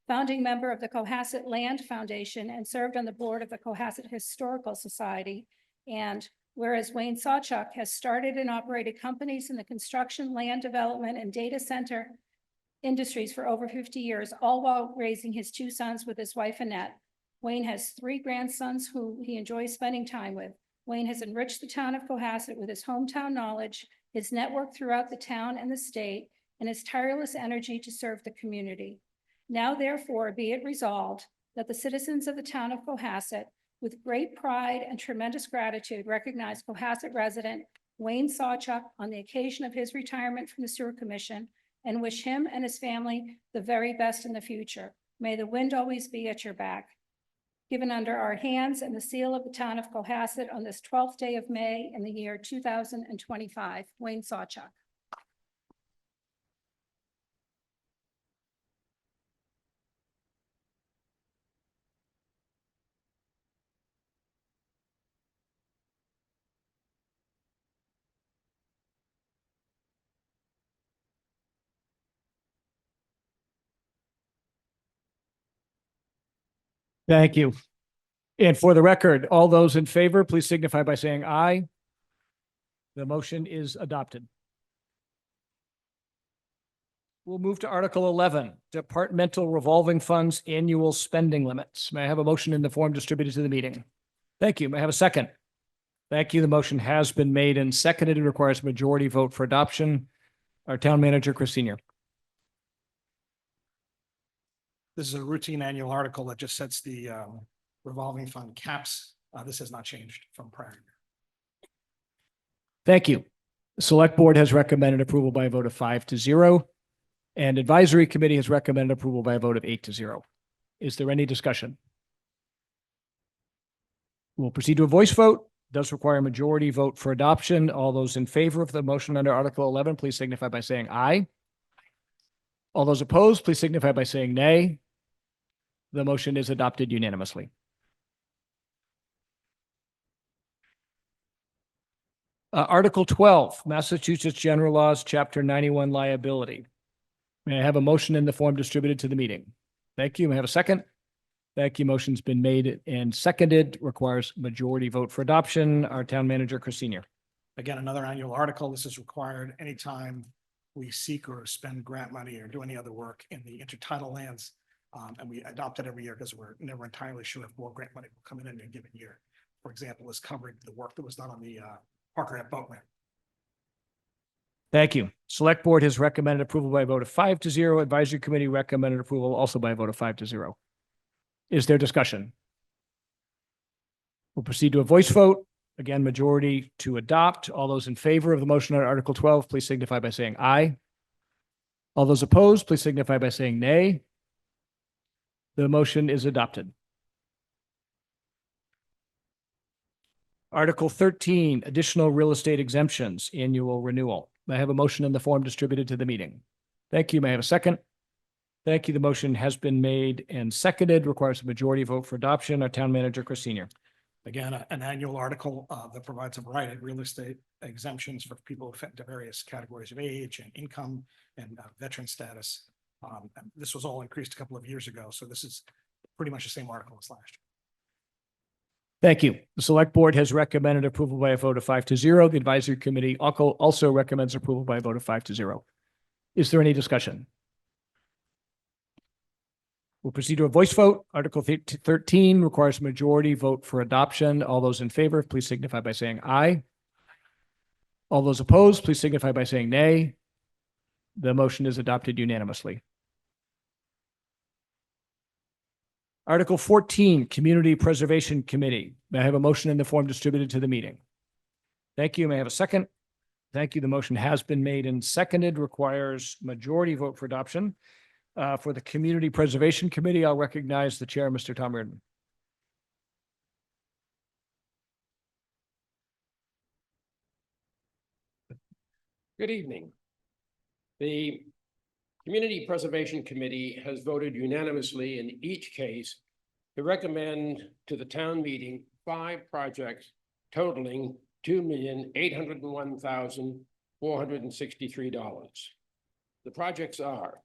[SPEAKER 22] founding member of the Cohasset Land Foundation, and served on the board of the Cohasset Historical Society. And whereas Wayne Sawchuck has started and operated companies in the construction, land development, and data center industries for over 50 years, all while raising his two sons with his wife, Annette. Wayne has 3 grandsons who he enjoys spending time with. Wayne has enriched the town of Cohasset with his hometown knowledge, his network throughout the town and the state, and his tireless energy to serve the community. Now, therefore, be it resolved that the citizens of the town of Cohasset, with great pride and tremendous gratitude, recognize Cohasset resident Wayne Sawchuck on the occasion of his retirement from the Sewer Commission and wish him and his family the very best in the future. May the wind always be at your back. Given under our hands and the seal of the town of Cohasset on this 12th day of May in the year 2025, Wayne Sawchuck.
[SPEAKER 1] Thank you. And for the record, all those in favor, please signify by saying aye. The motion is adopted. We'll move to Article 11, Departmental Revolving Funds Annual Spending Limits. May I have a motion in the form distributed to the meeting? Thank you. May I have a second? Thank you. The motion has been made and seconded. It requires a majority vote for adoption. Our town manager, Chris Senior.
[SPEAKER 3] This is a routine annual article that just sets the revolving fund caps. This has not changed from prior year.
[SPEAKER 1] Thank you. The Select Board has recommended approval by a vote of 5-0, and Advisory Committee has recommended approval by a vote of 8-0. Is there any discussion? We'll proceed to a voice vote. Does require a majority vote for adoption. All those in favor of the motion under Article 11, please signify by saying aye. All those opposed, please signify by saying nay. The motion is adopted unanimously. Article 12, Massachusetts General Laws, Chapter 91, Liability. May I have a motion in the form distributed to the meeting? Thank you. May I have a second? Thank you. Motion's been made and seconded. Requires majority vote for adoption. Our town manager, Chris Senior.
[SPEAKER 3] Again, another annual article. This is required anytime we seek or spend grant money or do any other work in the intertidal lands. And we adopt it every year because we're never entirely sure if more grant money will come in a given year. For example, this covered the work that was done on the Parker Ave boat ramp.
[SPEAKER 1] Thank you. Select Board has recommended approval by a vote of 5-0. Advisory Committee recommended approval also by a vote of 5-0. Is there discussion? We'll proceed to a voice vote. Again, majority to adopt. All those in favor of the motion on Article 12, please signify by saying aye. All those opposed, please signify by saying nay. The motion is adopted. Article 13, Additional Real Estate Exemptions, Annual Renewal. May I have a motion in the form distributed to the meeting? Thank you. May I have a second? Thank you. The motion has been made and seconded. Requires a majority vote for adoption. Our town manager, Chris Senior.
[SPEAKER 3] Again, an annual article that provides a variety of real estate exemptions for people who fit into various categories of age and income and veteran status. And this was all increased a couple of years ago, so this is pretty much the same article as last year.
[SPEAKER 1] Thank you. The select board has recommended approval by a vote of 5-0. The advisory committee also recommends approval by a vote of 5-0. Is there any discussion? We'll proceed to a voice vote. Article 13 requires a majority vote for adoption. All those in favor, please signify by saying aye. All those opposed, please signify by saying nay. The motion is adopted unanimously. Article 14, Community Preservation Committee. May I have a motion in the form distributed to the meeting? Thank you. May I have a second? Thank you. The motion has been made and seconded, requires majority vote for adoption. For the Community Preservation Committee, I'll recognize the chair, Mr. Tom Reardon.
[SPEAKER 24] Good evening. The Community Preservation Committee has voted unanimously in each case to recommend to the town meeting 5 projects totaling $2,801,463. The projects are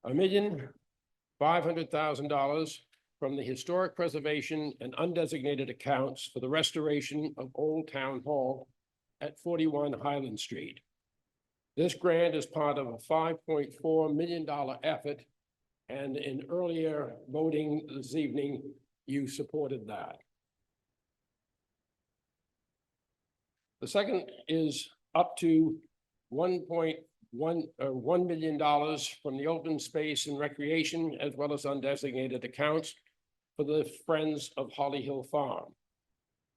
[SPEAKER 24] $1,500,000 from the Historic Preservation and Undesignated Accounts for the restoration of Old Town Hall at 41 Highland Street. This grant is part of a $5.4 million effort, and in earlier voting this evening, you supported that. The second is up to $1 million from the Open Space and Recreation, as well as undesignated accounts for the Friends of Holly Hill Farm.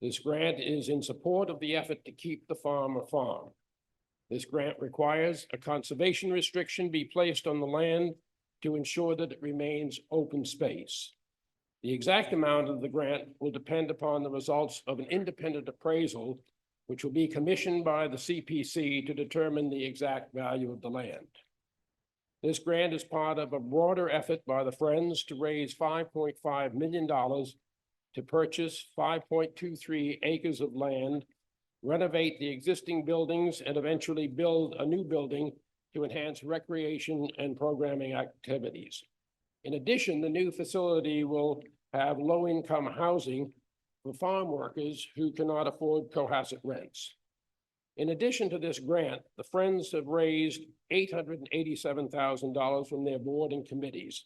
[SPEAKER 24] This grant is in support of the effort to keep the farm a farm. This grant requires a conservation restriction be placed on the land to ensure that it remains open space. The exact amount of the grant will depend upon the results of an independent appraisal, which will be commissioned by the CPC to determine the exact value of the land. This grant is part of a broader effort by the Friends to raise $5.5 million to purchase 5.23 acres of land, renovate the existing buildings, and eventually build a new building to enhance recreation and programming activities. In addition, the new facility will have low-income housing for farm workers who cannot afford Cohasset rents. In addition to this grant, the Friends have raised $887,000 from their board and committees,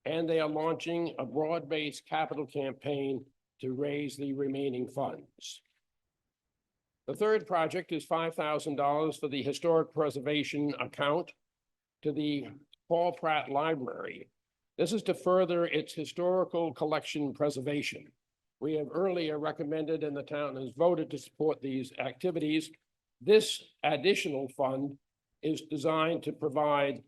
[SPEAKER 24] and they are launching a broad-based capital campaign to raise the remaining funds. The third project is $5,000 for the Historic Preservation account to the Paul Pratt Library. This is to further its historical collection preservation. We have earlier recommended, and the town has voted to support these activities. This additional fund is designed to provide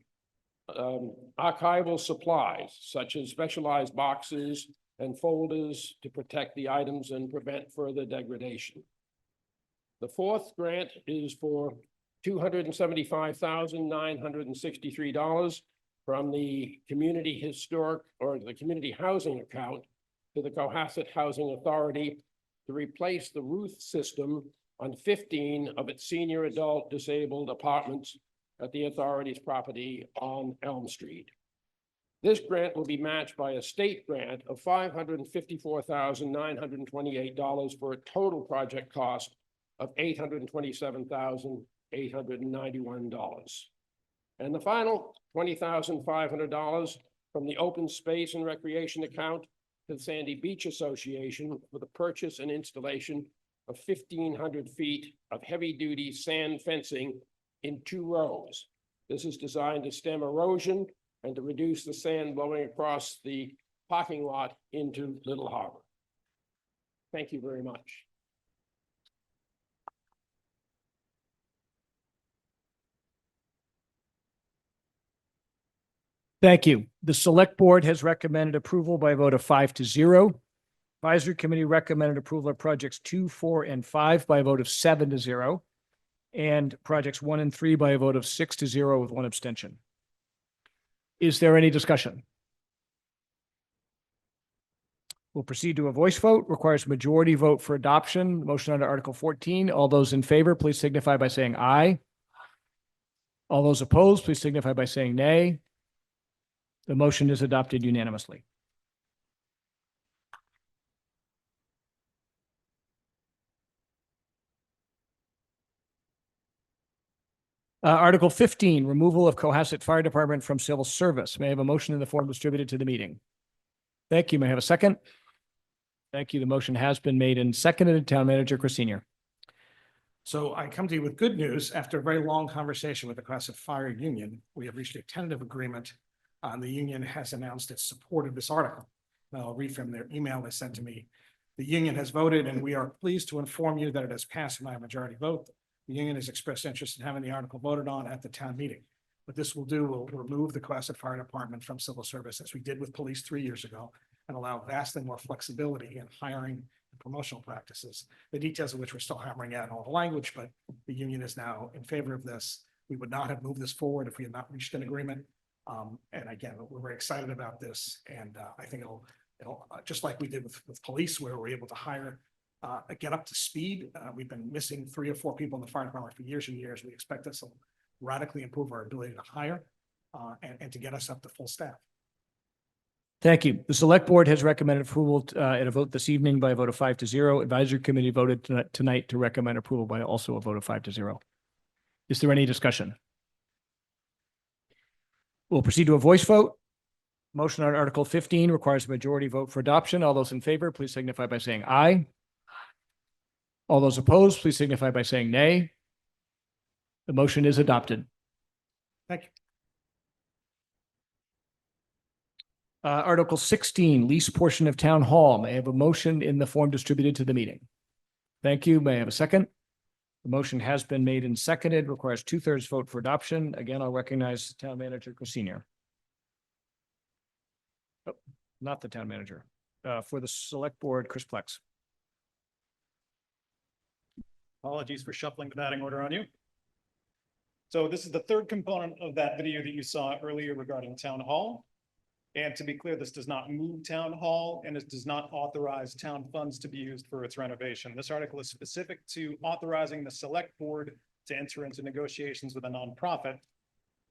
[SPEAKER 24] archival supplies, such as specialized boxes and folders to protect the items and prevent further degradation. The fourth grant is for $275,963 from the Community Historic or the Community Housing account to the Cohasset Housing Authority to replace the roof system on 15 of its senior adult disabled apartments at the authority's property on Elm Street. This grant will be matched by a state grant of $554,928 for a total project cost of $827,891. And the final $20,500 from the Open Space and Recreation account to the Sandy Beach Association for the purchase and installation of 1,500 feet of heavy-duty sand fencing in 2 rows. This is designed to stem erosion and to reduce the sand blowing across the parking lot into Little Harbor. Thank you very much.
[SPEAKER 1] Thank you. The select board has recommended approval by a vote of 5-0. Advisory committee recommended approval of projects 2, 4, and 5 by a vote of 7-0. And projects 1 and 3 by a vote of 6-0 with 1 abstention. Is there any discussion? We'll proceed to a voice vote. Requires a majority vote for adoption. Motion under Article 14. All those in favor, please signify by saying aye. All those opposed, please signify by saying nay. The motion is adopted unanimously. Article 15, removal of Cohasset Fire Department from civil service. May I have a motion in the form distributed to the meeting? Thank you. May I have a second? Thank you. The motion has been made and seconded. Town Manager Chris Senior.
[SPEAKER 3] So I come to you with good news. After a very long conversation with the Cohasset Fire Union, we have reached a tentative agreement. The union has announced its support of this article. Now I'll read from their email they sent to me. The union has voted, and we are pleased to inform you that it has passed by a majority vote. The union has expressed interest in having the article voted on at the town meeting. What this will do will remove the Cohasset Fire Department from civil service, as we did with police 3 years ago, and allow vastly more flexibility in hiring and promotional practices, the details of which we're still hammering out in all the language, but the union is now in favor of this. We would not have moved this forward if we had not reached an agreement. And again, we're very excited about this, and I think it'll just like we did with police, where we're able to hire, get up to speed. We've been missing 3 or 4 people in the fire department for years and years. We expect this will radically improve our ability to hire and to get us up to full staff.
[SPEAKER 1] Thank you. The Select Board has recommended approval at a vote this evening by a vote of 5-0. Advisory Committee voted tonight to recommend approval by also a vote of 5-0. Is there any discussion? We'll proceed to a voice vote. Motion on Article 15 requires a majority vote for adoption. All those in favor, please signify by saying aye. All those opposed, please signify by saying nay. The motion is adopted.
[SPEAKER 3] Thank you.
[SPEAKER 1] Article 16, lease portion of Town Hall. May I have a motion in the form distributed to the meeting? Thank you. May I have a second? The motion has been made and seconded, requires 2/3 vote for adoption. Again, I'll recognize Town Manager Chris Senior. Oh, not the Town Manager. For the Select Board, Chris Plex.
[SPEAKER 7] Apologies for shuffling the batting order on you. So this is the third component of that video that you saw earlier regarding Town Hall. And to be clear, this does not move Town Hall, and it does not authorize town funds to be used for its renovation. This article is specific to authorizing the Select Board to enter into negotiations with a nonprofit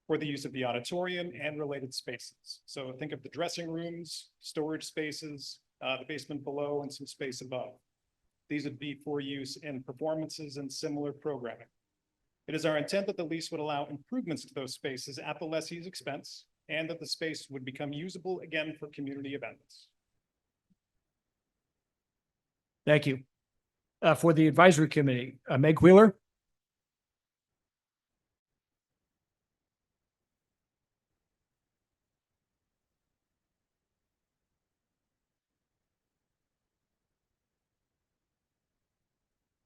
[SPEAKER 7] for the use of the auditorium and related spaces. So think of the dressing rooms, storage spaces, the basement below, and some space above. These would be for use in performances and similar programming. It is our intent that the lease would allow improvements to those spaces at the lessee's expense, and that the space would become usable again for community events.
[SPEAKER 1] Thank you. For the Advisory Committee, Meg Wheeler.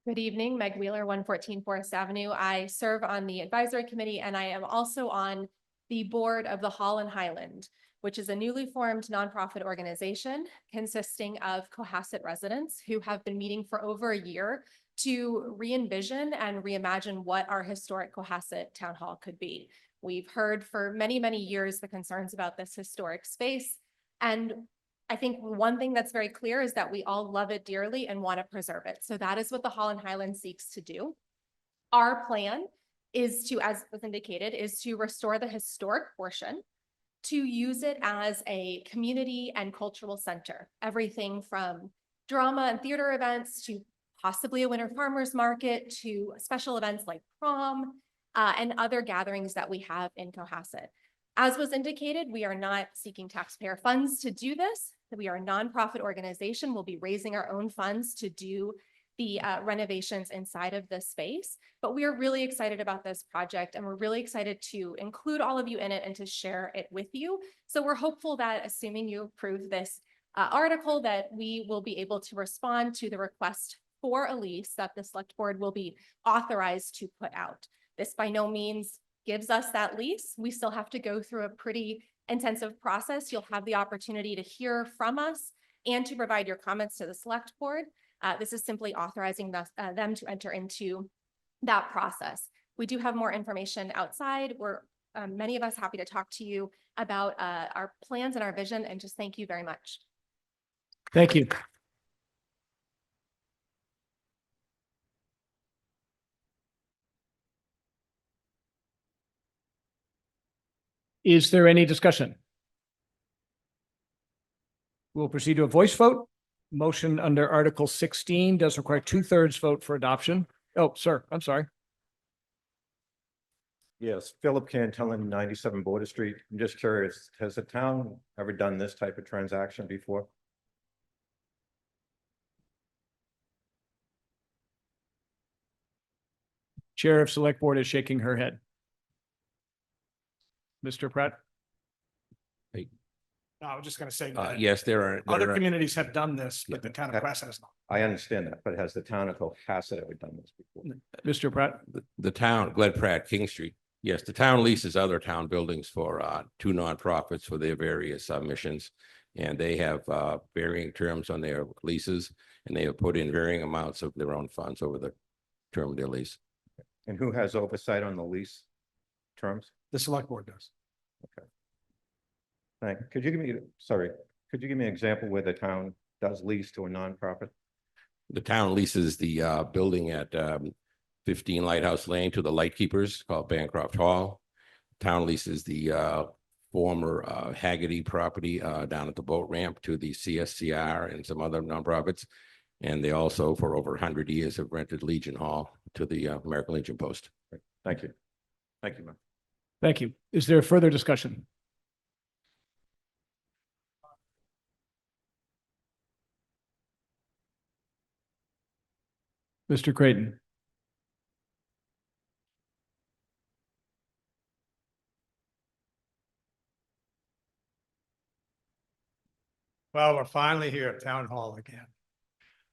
[SPEAKER 8] Good evening, Meg Wheeler, 114 Forest Avenue. I serve on the Advisory Committee, and I am also on the board of the Hall and Highland, which is a newly formed nonprofit organization consisting of Cohasset residents who have been meeting for over a year to re-envision and reimagine what our historic Cohasset Town Hall could be. We've heard for many, many years the concerns about this historic space. And I think one thing that's very clear is that we all love it dearly and want to preserve it. So that is what the Hall and Highland seeks to do. Our plan is to, as was indicated, is to restore the historic portion, to use it as a community and cultural center. Everything from drama and theater events to possibly a winter farmers market to special events like prom and other gatherings that we have in Cohasset. As was indicated, we are not seeking taxpayer funds to do this. We are a nonprofit organization. We'll be raising our own funds to do the renovations inside of this space. But we are really excited about this project, and we're really excited to include all of you in it and to share it with you. So we're hopeful that, assuming you approve this article, that we will be able to respond to the request for a lease that the Select Board will be authorized to put out. This by no means gives us that lease. We still have to go through a pretty intensive process. You'll have the opportunity to hear from us and to provide your comments to the Select Board. This is simply authorizing them to enter into that process. We do have more information outside. We're many of us happy to talk to you about our plans and our vision, and just thank you very much.
[SPEAKER 1] Thank you. Is there any discussion? We'll proceed to a voice vote. Motion under Article 16 does require 2/3 vote for adoption. Oh, sir, I'm sorry.
[SPEAKER 9] Yes, Philip Cantillon, 97 Border Street. I'm just curious, has the town ever done this type of transaction before?
[SPEAKER 1] Chair of Select Board is shaking her head. Mr. Pratt?
[SPEAKER 3] No, I was just gonna say.
[SPEAKER 5] Yes, there are.
[SPEAKER 3] Other communities have done this, but the town of Cohasset has not.
[SPEAKER 9] I understand that, but has the town of Cohasset ever done this before?
[SPEAKER 1] Mr. Pratt?
[SPEAKER 5] The town, Glen Pratt, King Street. Yes, the town leases other town buildings for two nonprofits for their various missions. And they have varying terms on their leases, and they have put in varying amounts of their own funds over the term of their lease.
[SPEAKER 9] And who has oversight on the lease terms?
[SPEAKER 3] The select board does.
[SPEAKER 9] Okay. Could you give me, could you give me an example where the town does lease to a nonprofit?
[SPEAKER 5] The town leases the building at 15 Lighthouse Lane to the Lightkeepers called Bancroft Hall. Town leases the former Haggerty property down at the boat ramp to the CSCR and some other nonprofits. And they also, for over 100 years, have rented Legion Hall to the American Legion Post.
[SPEAKER 9] Thank you. Thank you, ma'am.
[SPEAKER 1] Thank you. Is there further discussion? Mr. Creighton?
[SPEAKER 10] Well, we're finally here at Town Hall again.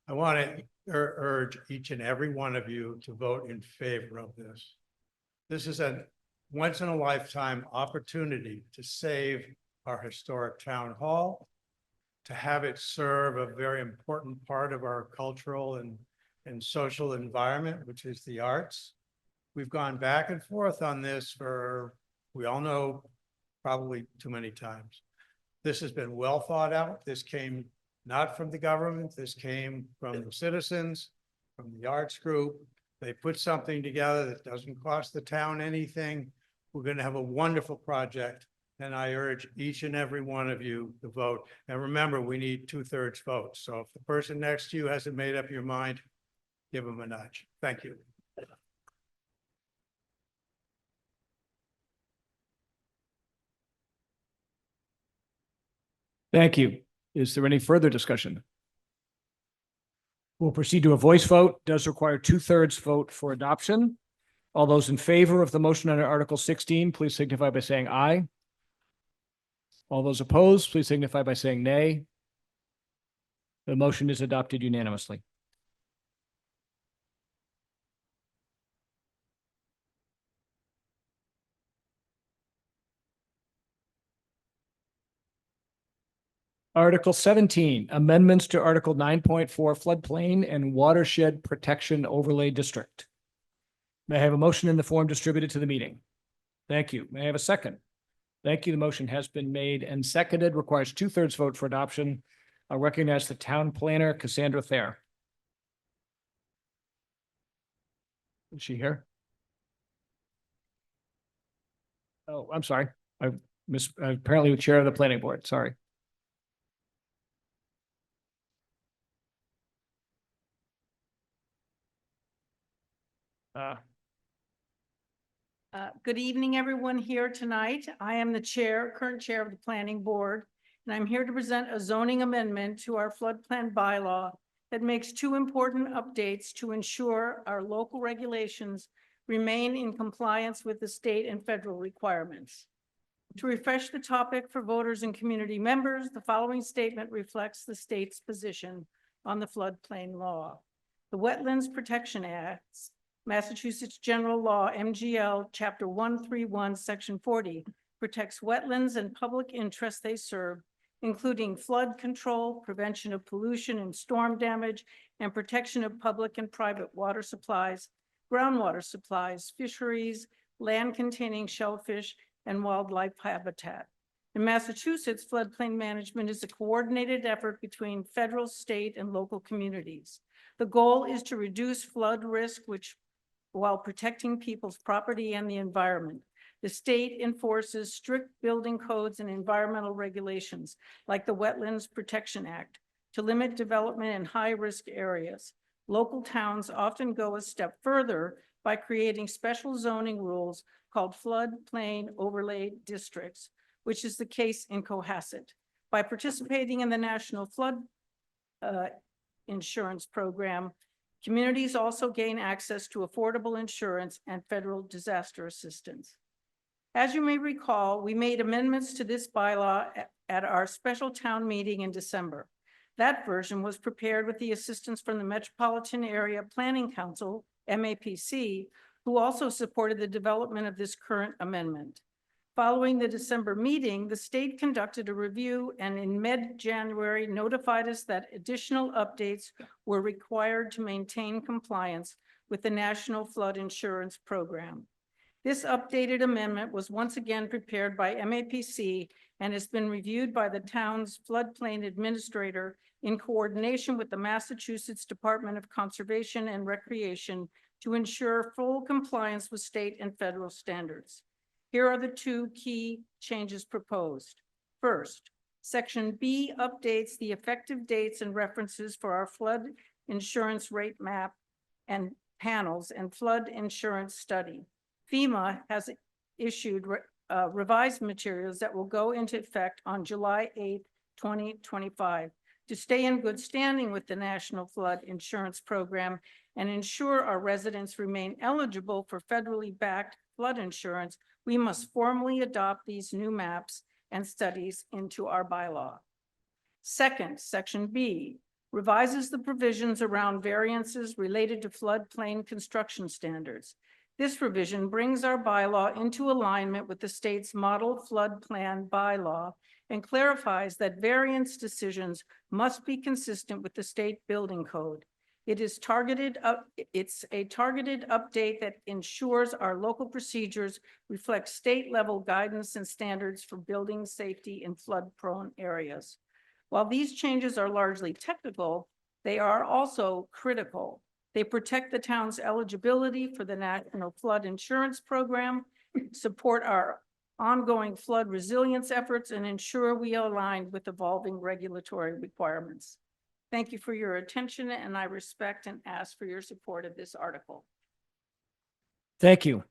[SPEAKER 10] I want to urge each and every one of you to vote in favor of this. This is a once in a lifetime opportunity to save our historic town hall, to have it serve a very important part of our cultural and social environment, which is the arts. We've gone back and forth on this for, we all know, probably too many times. This has been well thought out. This came not from the government. This came from the citizens, from the arts group. They put something together that doesn't cost the town anything. We're going to have a wonderful project. And I urge each and every one of you to vote. And remember, we need 2/3 votes. So if the person next to you hasn't made up your mind, give them a nudge. Thank you.
[SPEAKER 1] Thank you. Is there any further discussion? We'll proceed to a voice vote. Does require 2/3 vote for adoption. All those in favor of the motion under Article 16, please signify by saying aye. All those opposed, please signify by saying nay. The motion is adopted unanimously. Article 17, amendments to Article 9.4 floodplain and watershed protection overlay district. May I have a motion in the form distributed to the meeting? Thank you. May I have a second? Thank you. The motion has been made and seconded, requires 2/3 vote for adoption. I'll recognize the town planner, Cassandra Thayer. Is she here? Oh, I'm sorry. I apparently the chair of the planning board. Sorry.
[SPEAKER 20] Good evening, everyone here tonight. I am the current chair of the planning board, and I'm here to present a zoning amendment to our floodplain bylaw that makes two important updates to ensure our local regulations remain in compliance with the state and federal requirements. To refresh the topic for voters and community members, the following statement reflects the state's position on the floodplain law. The Wetlands Protection Act, Massachusetts General Law, MGL, Chapter 131, Section 40, protects wetlands and public interests they serve, including flood control, prevention of pollution and storm damage, and protection of public and private water supplies, groundwater supplies, fisheries, land containing shellfish, and wildlife habitat. In Massachusetts, floodplain management is a coordinated effort between federal, state, and local communities. The goal is to reduce flood risk, while protecting people's property and the environment. The state enforces strict building codes and environmental regulations, like the Wetlands Protection Act, to limit development in high-risk areas. Local towns often go a step further by creating special zoning rules called floodplain overlay districts, which is the case in Cohasset. By participating in the National Flood Insurance Program, communities also gain access to affordable insurance and federal disaster assistance. As you may recall, we made amendments to this bylaw at our special town meeting in December. That version was prepared with the assistance from the Metropolitan Area Planning Council, MAPC, who also supported the development of this current amendment. Following the December meeting, the state conducted a review and in mid-January notified us that additional updates were required to maintain compliance with the National Flood Insurance Program. This updated amendment was once again prepared by MAPC and has been reviewed by the town's floodplain administrator in coordination with the Massachusetts Department of Conservation and Recreation to ensure full compliance with state and federal standards. Here are the two key changes proposed. First, Section B updates the effective dates and references for our flood insurance rate map and panels and flood insurance study. FEMA has issued revised materials that will go into effect on July 8th, 2025 to stay in good standing with the National Flood Insurance Program and ensure our residents remain eligible for federally backed flood insurance. We must formally adopt these new maps and studies into our bylaw. Second, Section B revises the provisions around variances related to floodplain construction standards. This revision brings our bylaw into alignment with the state's model flood plan bylaw and clarifies that variance decisions must be consistent with the state building code. It's a targeted update that ensures our local procedures reflect state-level guidance and standards for building safety in flood-prone areas. While these changes are largely technical, they are also critical. They protect the town's eligibility for the National Flood Insurance Program, support our ongoing flood resilience efforts, and ensure we align with evolving regulatory requirements. Thank you for your attention, and I respect and ask for your support of this article.
[SPEAKER 1] Thank you.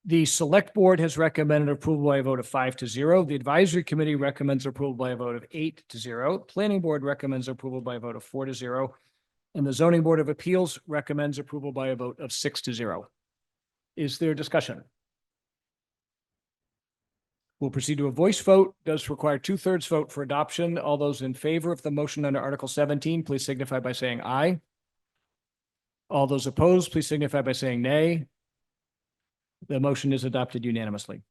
[SPEAKER 1] The Select Board has recommended approval by a vote of 5-0. The Advisory Committee recommends approval by a vote of 8-0. Planning Board recommends approval by a vote of 4-0. And the Zoning Board of Appeals recommends approval by a vote of 6-0. Is there discussion? We'll proceed to a voice vote. Does require 2/3 vote for adoption. All those in favor of the motion under Article 17, please signify by saying aye. All those opposed, please signify by saying nay. The motion is adopted unanimously.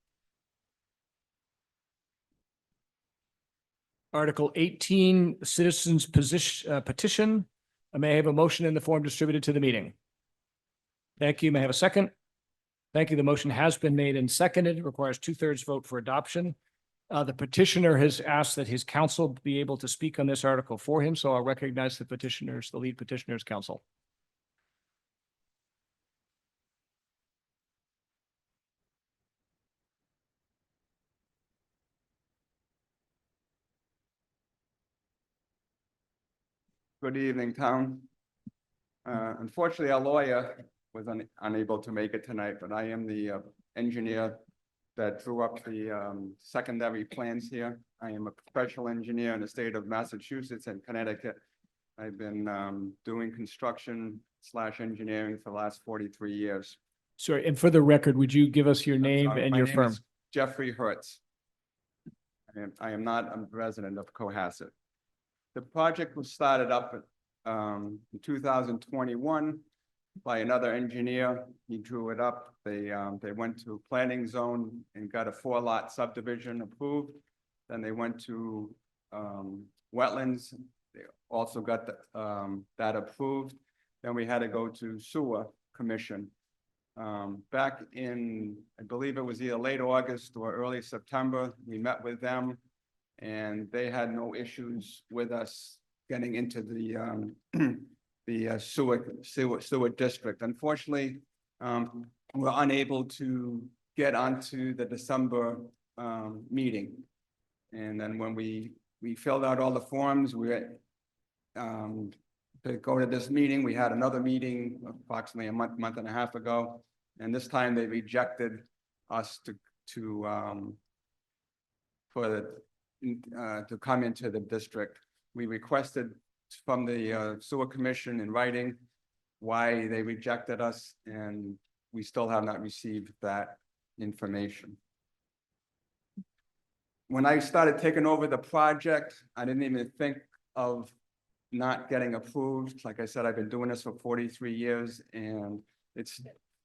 [SPEAKER 1] Article 18, Citizens Petition. May I have a motion in the form distributed to the meeting? Thank you. May I have a second? Thank you. The motion has been made and seconded. It requires 2/3 vote for adoption. The petitioner has asked that his counsel be able to speak on this article for him, so I'll recognize the petitioners, the lead petitioner's counsel.
[SPEAKER 12] Good evening, town. Unfortunately, our lawyer was unable to make it tonight, but I am the engineer that drew up the secondary plans here. I am a professional engineer in the state of Massachusetts and Connecticut. I've been doing construction / engineering for the last 43 years.
[SPEAKER 1] Sorry, and for the record, would you give us your name and
[SPEAKER 12] My
[SPEAKER 1] your
[SPEAKER 12] name
[SPEAKER 1] firm?
[SPEAKER 12] is Jeffrey Hertz. I am not a resident of Cohasset. The project was started up in 2021 by another engineer. He drew it up. They went to planning zone and got a 4-lot subdivision approved. Then they went to wetlands. They also got that approved. Then we had to go to sewer commission. Back in, I believe it was either late August or early September, we met with them. And they had no issues with us getting into the the sewer district. Unfortunately, we're unable to get onto the December meeting. And then when we filled out all the forms, to go to this meeting, we had another meeting approximately a month and a half ago. And this time they rejected us to come into the district. We requested from the sewer commission in writing why they rejected us, and we still have not received that information. When I started taking over the project, I didn't even think of not getting approved. Like I said, I've been doing this for 43 years, and it's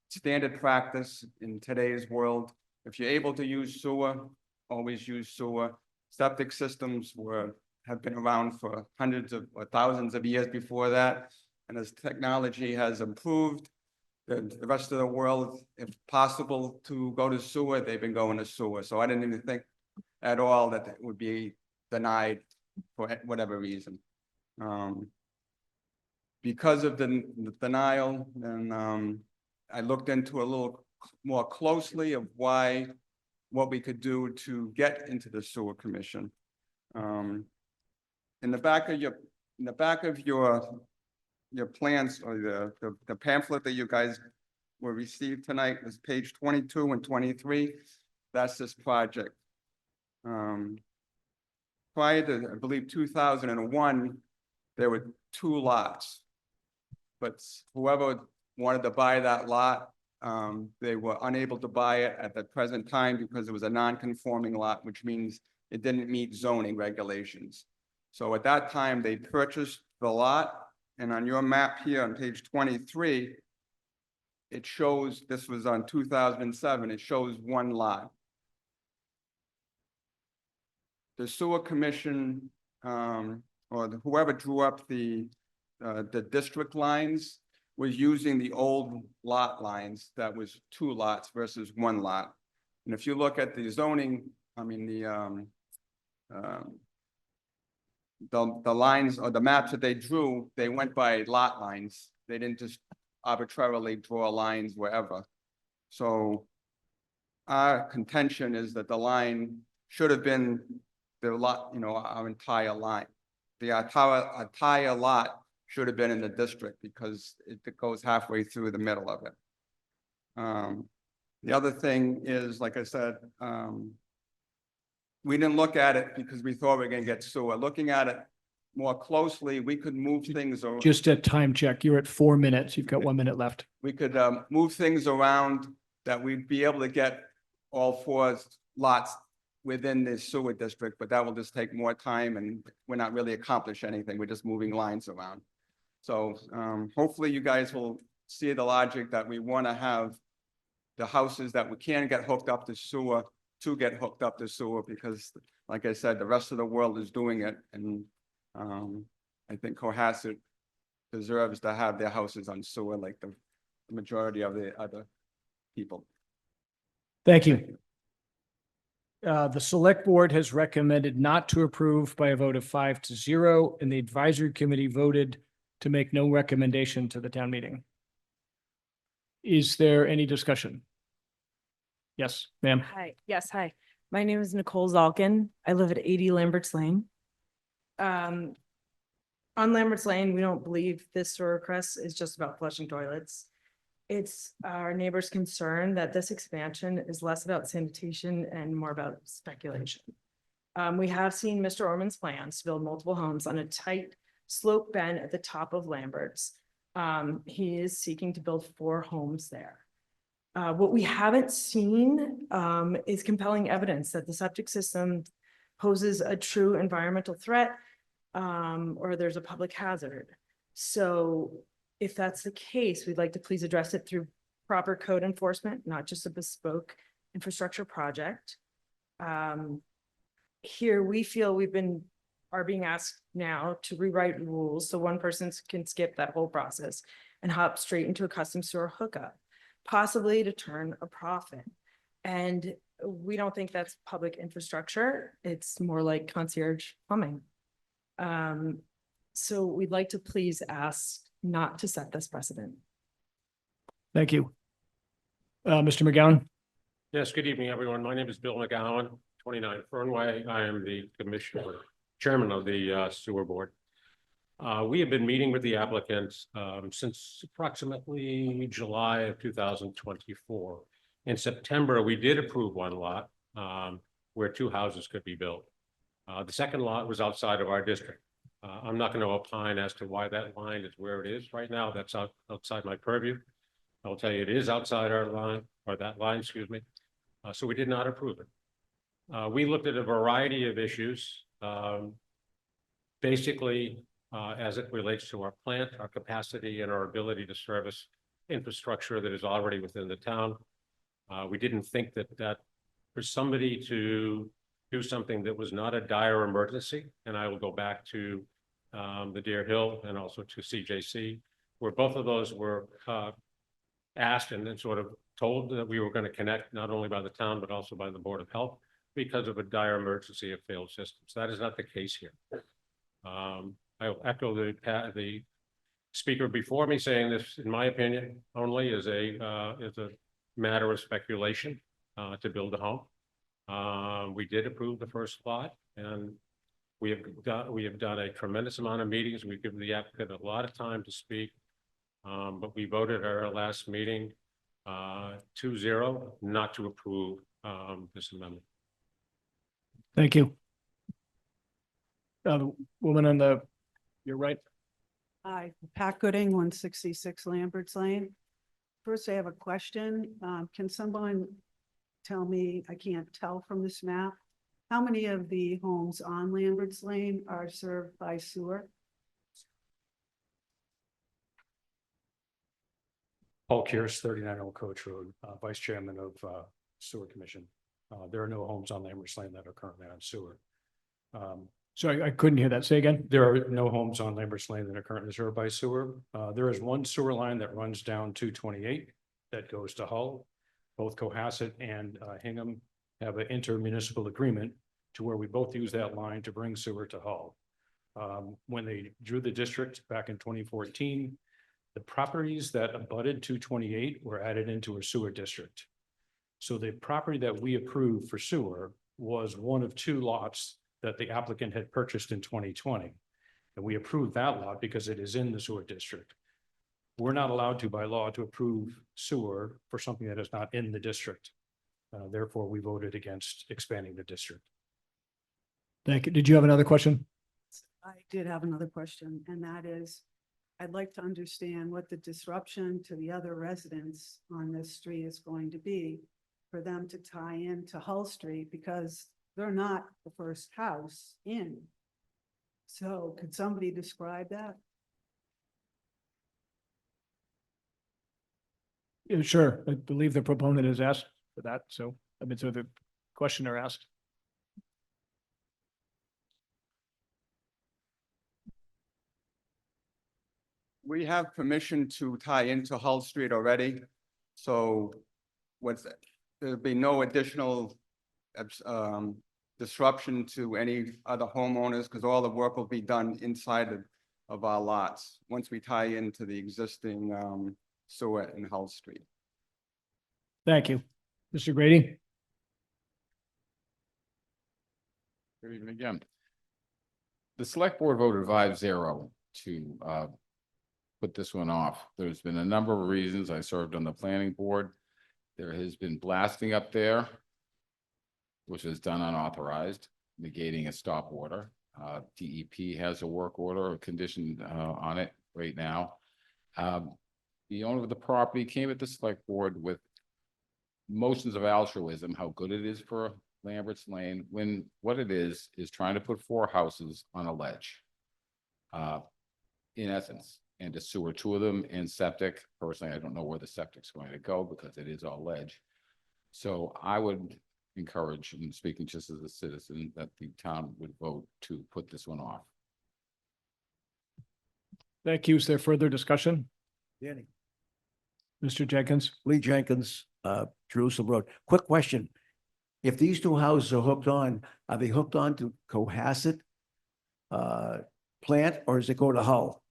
[SPEAKER 12] standard practice in today's world. If you're able to use sewer, always use sewer. Septic systems have been around for hundreds of or thousands of years before that. And as technology has improved, the rest of the world, if possible to go to sewer, they've been going to sewer. So I didn't even think at all that it would be denied for whatever reason. Because of the denial, then I looked into a little more closely of what we could do to get into the sewer commission. In the back of your plans, or the pamphlet that you guys were received tonight, is page 22 and 23. That's this project. Prior to, I believe, 2001, there were 2 lots. But whoever wanted to buy that lot, they were unable to buy it at the present time because it was a non-conforming lot, which means it didn't meet zoning regulations. So at that time, they purchased the lot, and on your map here on page 23, it shows, this was on 2007, it shows 1 lot. The sewer commission, or whoever drew up the district lines, was using the old lot lines that was 2 lots versus 1 lot. And if you look at the zoning, I mean, the lines or the maps that they drew, they went by lot lines. They didn't just arbitrarily draw lines wherever. So our contention is that the line should have been the lot, our entire line. The entire lot should have been in the district because it goes halfway through the middle of it. The other thing is, like I said, we didn't look at it because we thought we were gonna get sewer. Looking at it more closely, we could move things.
[SPEAKER 1] Just a time check. You're at 4 minutes. You've got 1 minute left.
[SPEAKER 12] We could move things around that we'd be able to get all 4 lots within the sewer district, but that will just take more time and we're not really accomplishing anything. We're just moving lines around. So hopefully you guys will see the logic that we want to have the houses that we can get hooked up to sewer to get hooked up to sewer, because like I said, the rest of the world is doing it. And I think Cohasset deserves to have their houses on sewer like the majority of the other people.
[SPEAKER 1] Thank you. The select board has recommended not to approve by a vote of 5-0, and the advisory committee voted to make no recommendation to the town meeting. Is there any discussion? Yes, ma'am.
[SPEAKER 13] Hi, yes, hi. My name is Nicole Zalkin. I live at 80 Lamberts Lane. On Lamberts Lane, we don't believe this sewer request is just about flushing toilets. It's our neighbors' concern that this expansion is less about sanitation and more about speculation. We have seen Mr. Orman's plans to build multiple homes on a tight slope bend at the top of Lamberts. He is seeking to build 4 homes there. What we haven't seen is compelling evidence that the septic system poses a true environmental threat or there's a public hazard. So if that's the case, we'd like to please address it through proper code enforcement, not just a bespoke infrastructure project. Here we feel are being asked now to rewrite rules so one person can skip that whole process and hop straight into a custom sewer hookup. possibly to turn a profit. And we don't think that's public infrastructure. It's more like concierge plumbing. So we'd like to please ask not to set this precedent.
[SPEAKER 1] Thank you. Mr. McGowan?
[SPEAKER 11] Yes, good evening, everyone. My name is Bill McGowan, 29 Fernway. I am the chairman of the sewer board. We have been meeting with the applicants since approximately July of 2024. In September, we did approve one lot where 2 houses could be built. The second lot was outside of our district. I'm not going to opine as to why that line is where it is right now. That's outside my purview. I'll tell you, it is outside our line, or that line, excuse me. So we did not approve it. We looked at a variety of issues, basically as it relates to our plant, our capacity, and our ability to service infrastructure that is already within the town. We didn't think that for somebody to do something that was not a dire emergency, and I will go back to the Deer Hill and also to CJC, where both of those were asked and then sort of told that we were going to connect not only by the town, but also by the Board of Health because of a dire emergency of failed systems. That is not the case here. I will echo the speaker before me saying this, in my opinion, only is a matter of speculation to build a home. We did approve the first lot, and we have done a tremendous amount of meetings. We've given the applicant a lot of time to speak. But we voted at our last meeting 2-0 not to approve this amendment.
[SPEAKER 1] Thank you. Woman on your right.
[SPEAKER 14] Hi, Pat Gooding, 166 Lamberts Lane. First, I have a question. Can someone tell me, I can't tell from this map, how many of the homes on Lamberts Lane are served by sewer?
[SPEAKER 16] Paul Kears, 39 Old Coach Road, Vice Chairman of Sewer Commission. There are no homes on Lamberts Lane that are currently on sewer.
[SPEAKER 1] Sorry, I couldn't hear that. Say again.
[SPEAKER 16] There are no homes on Lamberts Lane that are currently served by sewer. There is one sewer line that runs down 228 that goes to Hull. Both Cohasset and Hingham have an intermunicipal agreement to where we both use that line to bring sewer to Hull. When they drew the district back in 2014, the properties that abutted 228 were added into a sewer district. So the property that we approved for sewer was one of 2 lots that the applicant had purchased in 2020. And we approved that lot because it is in the sewer district. We're not allowed to, by law, to approve sewer for something that is not in the district. Therefore, we voted against expanding the district.
[SPEAKER 1] Thank you. Did you have another question?
[SPEAKER 14] I did have another question, and that is, I'd like to understand what the disruption to the other residents on this street is going to be for them to tie in to Hull Street, because they're not the first house in. So could somebody describe that?
[SPEAKER 1] Yeah, sure. I believe the proponent has asked for that. So the questioner asked.
[SPEAKER 12] We have permission to tie into Hull Street already, so there'll be no additional disruption to any other homeowners, because all the work will be done inside of our lots, once we tie into the existing sewer in Hull Street.
[SPEAKER 1] Thank you. Mr. Grady?
[SPEAKER 19] Good evening again. The select board voted 5-0 to put this one off. There's been a number of reasons. I served on the planning board. There has been blasting up there, which is done unauthorized, negating a stop order. DEP has a work order, a condition on it right now. The owner of the property came at the select board with motions of altruism, how good it is for Lamberts Lane, when what it is trying to put 4 houses on a ledge. In essence, and to sewer 2 of them in septic. Personally, I don't know where the septic's going to go because it is all ledge. So I would encourage, and speaking just as a citizen, that the town would vote to put this one off.
[SPEAKER 1] Thank you. Is there further discussion?
[SPEAKER 10] Danny.
[SPEAKER 1] Mr. Jenkins?
[SPEAKER 15] Lee Jenkins, Jerusalem Road. Quick question. If these two houses are hooked on, are they hooked on to Cohasset plant, or does it go to Hull?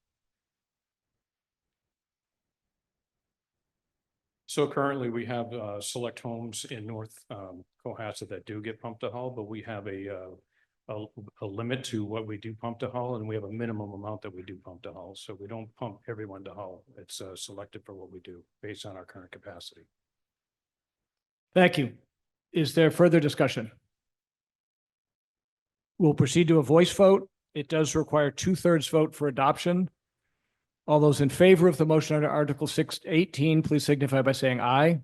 [SPEAKER 16] So currently we have select homes in North Cohasset that do get pumped to Hull, but we have a limit to what we do pump to Hull, and we have a minimum amount that we do pump to Hull. So we don't pump everyone to Hull. It's selected for what we do based on our current capacity.
[SPEAKER 1] Thank you. Is there further discussion? We'll proceed to a voice vote. It does require 2/3 vote for adoption. All those in favor of the motion under Article 618, please signify by saying aye.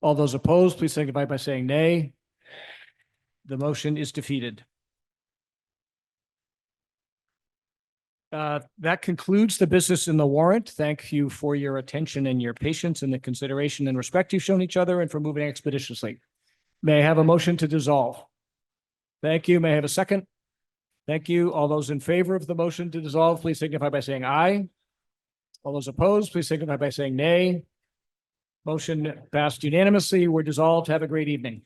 [SPEAKER 1] All those opposed, please signify by saying nay. The motion is defeated. That concludes the business in the warrant. Thank you for your attention and your patience and the consideration and respect you've shown each other and for moving expeditiously. May I have a motion to dissolve? Thank you. May I have a second? Thank you. All those in favor of the motion to dissolve, please signify by saying aye. All those opposed, please signify by saying nay. Motion passed unanimously. We're dissolved. Have a great evening.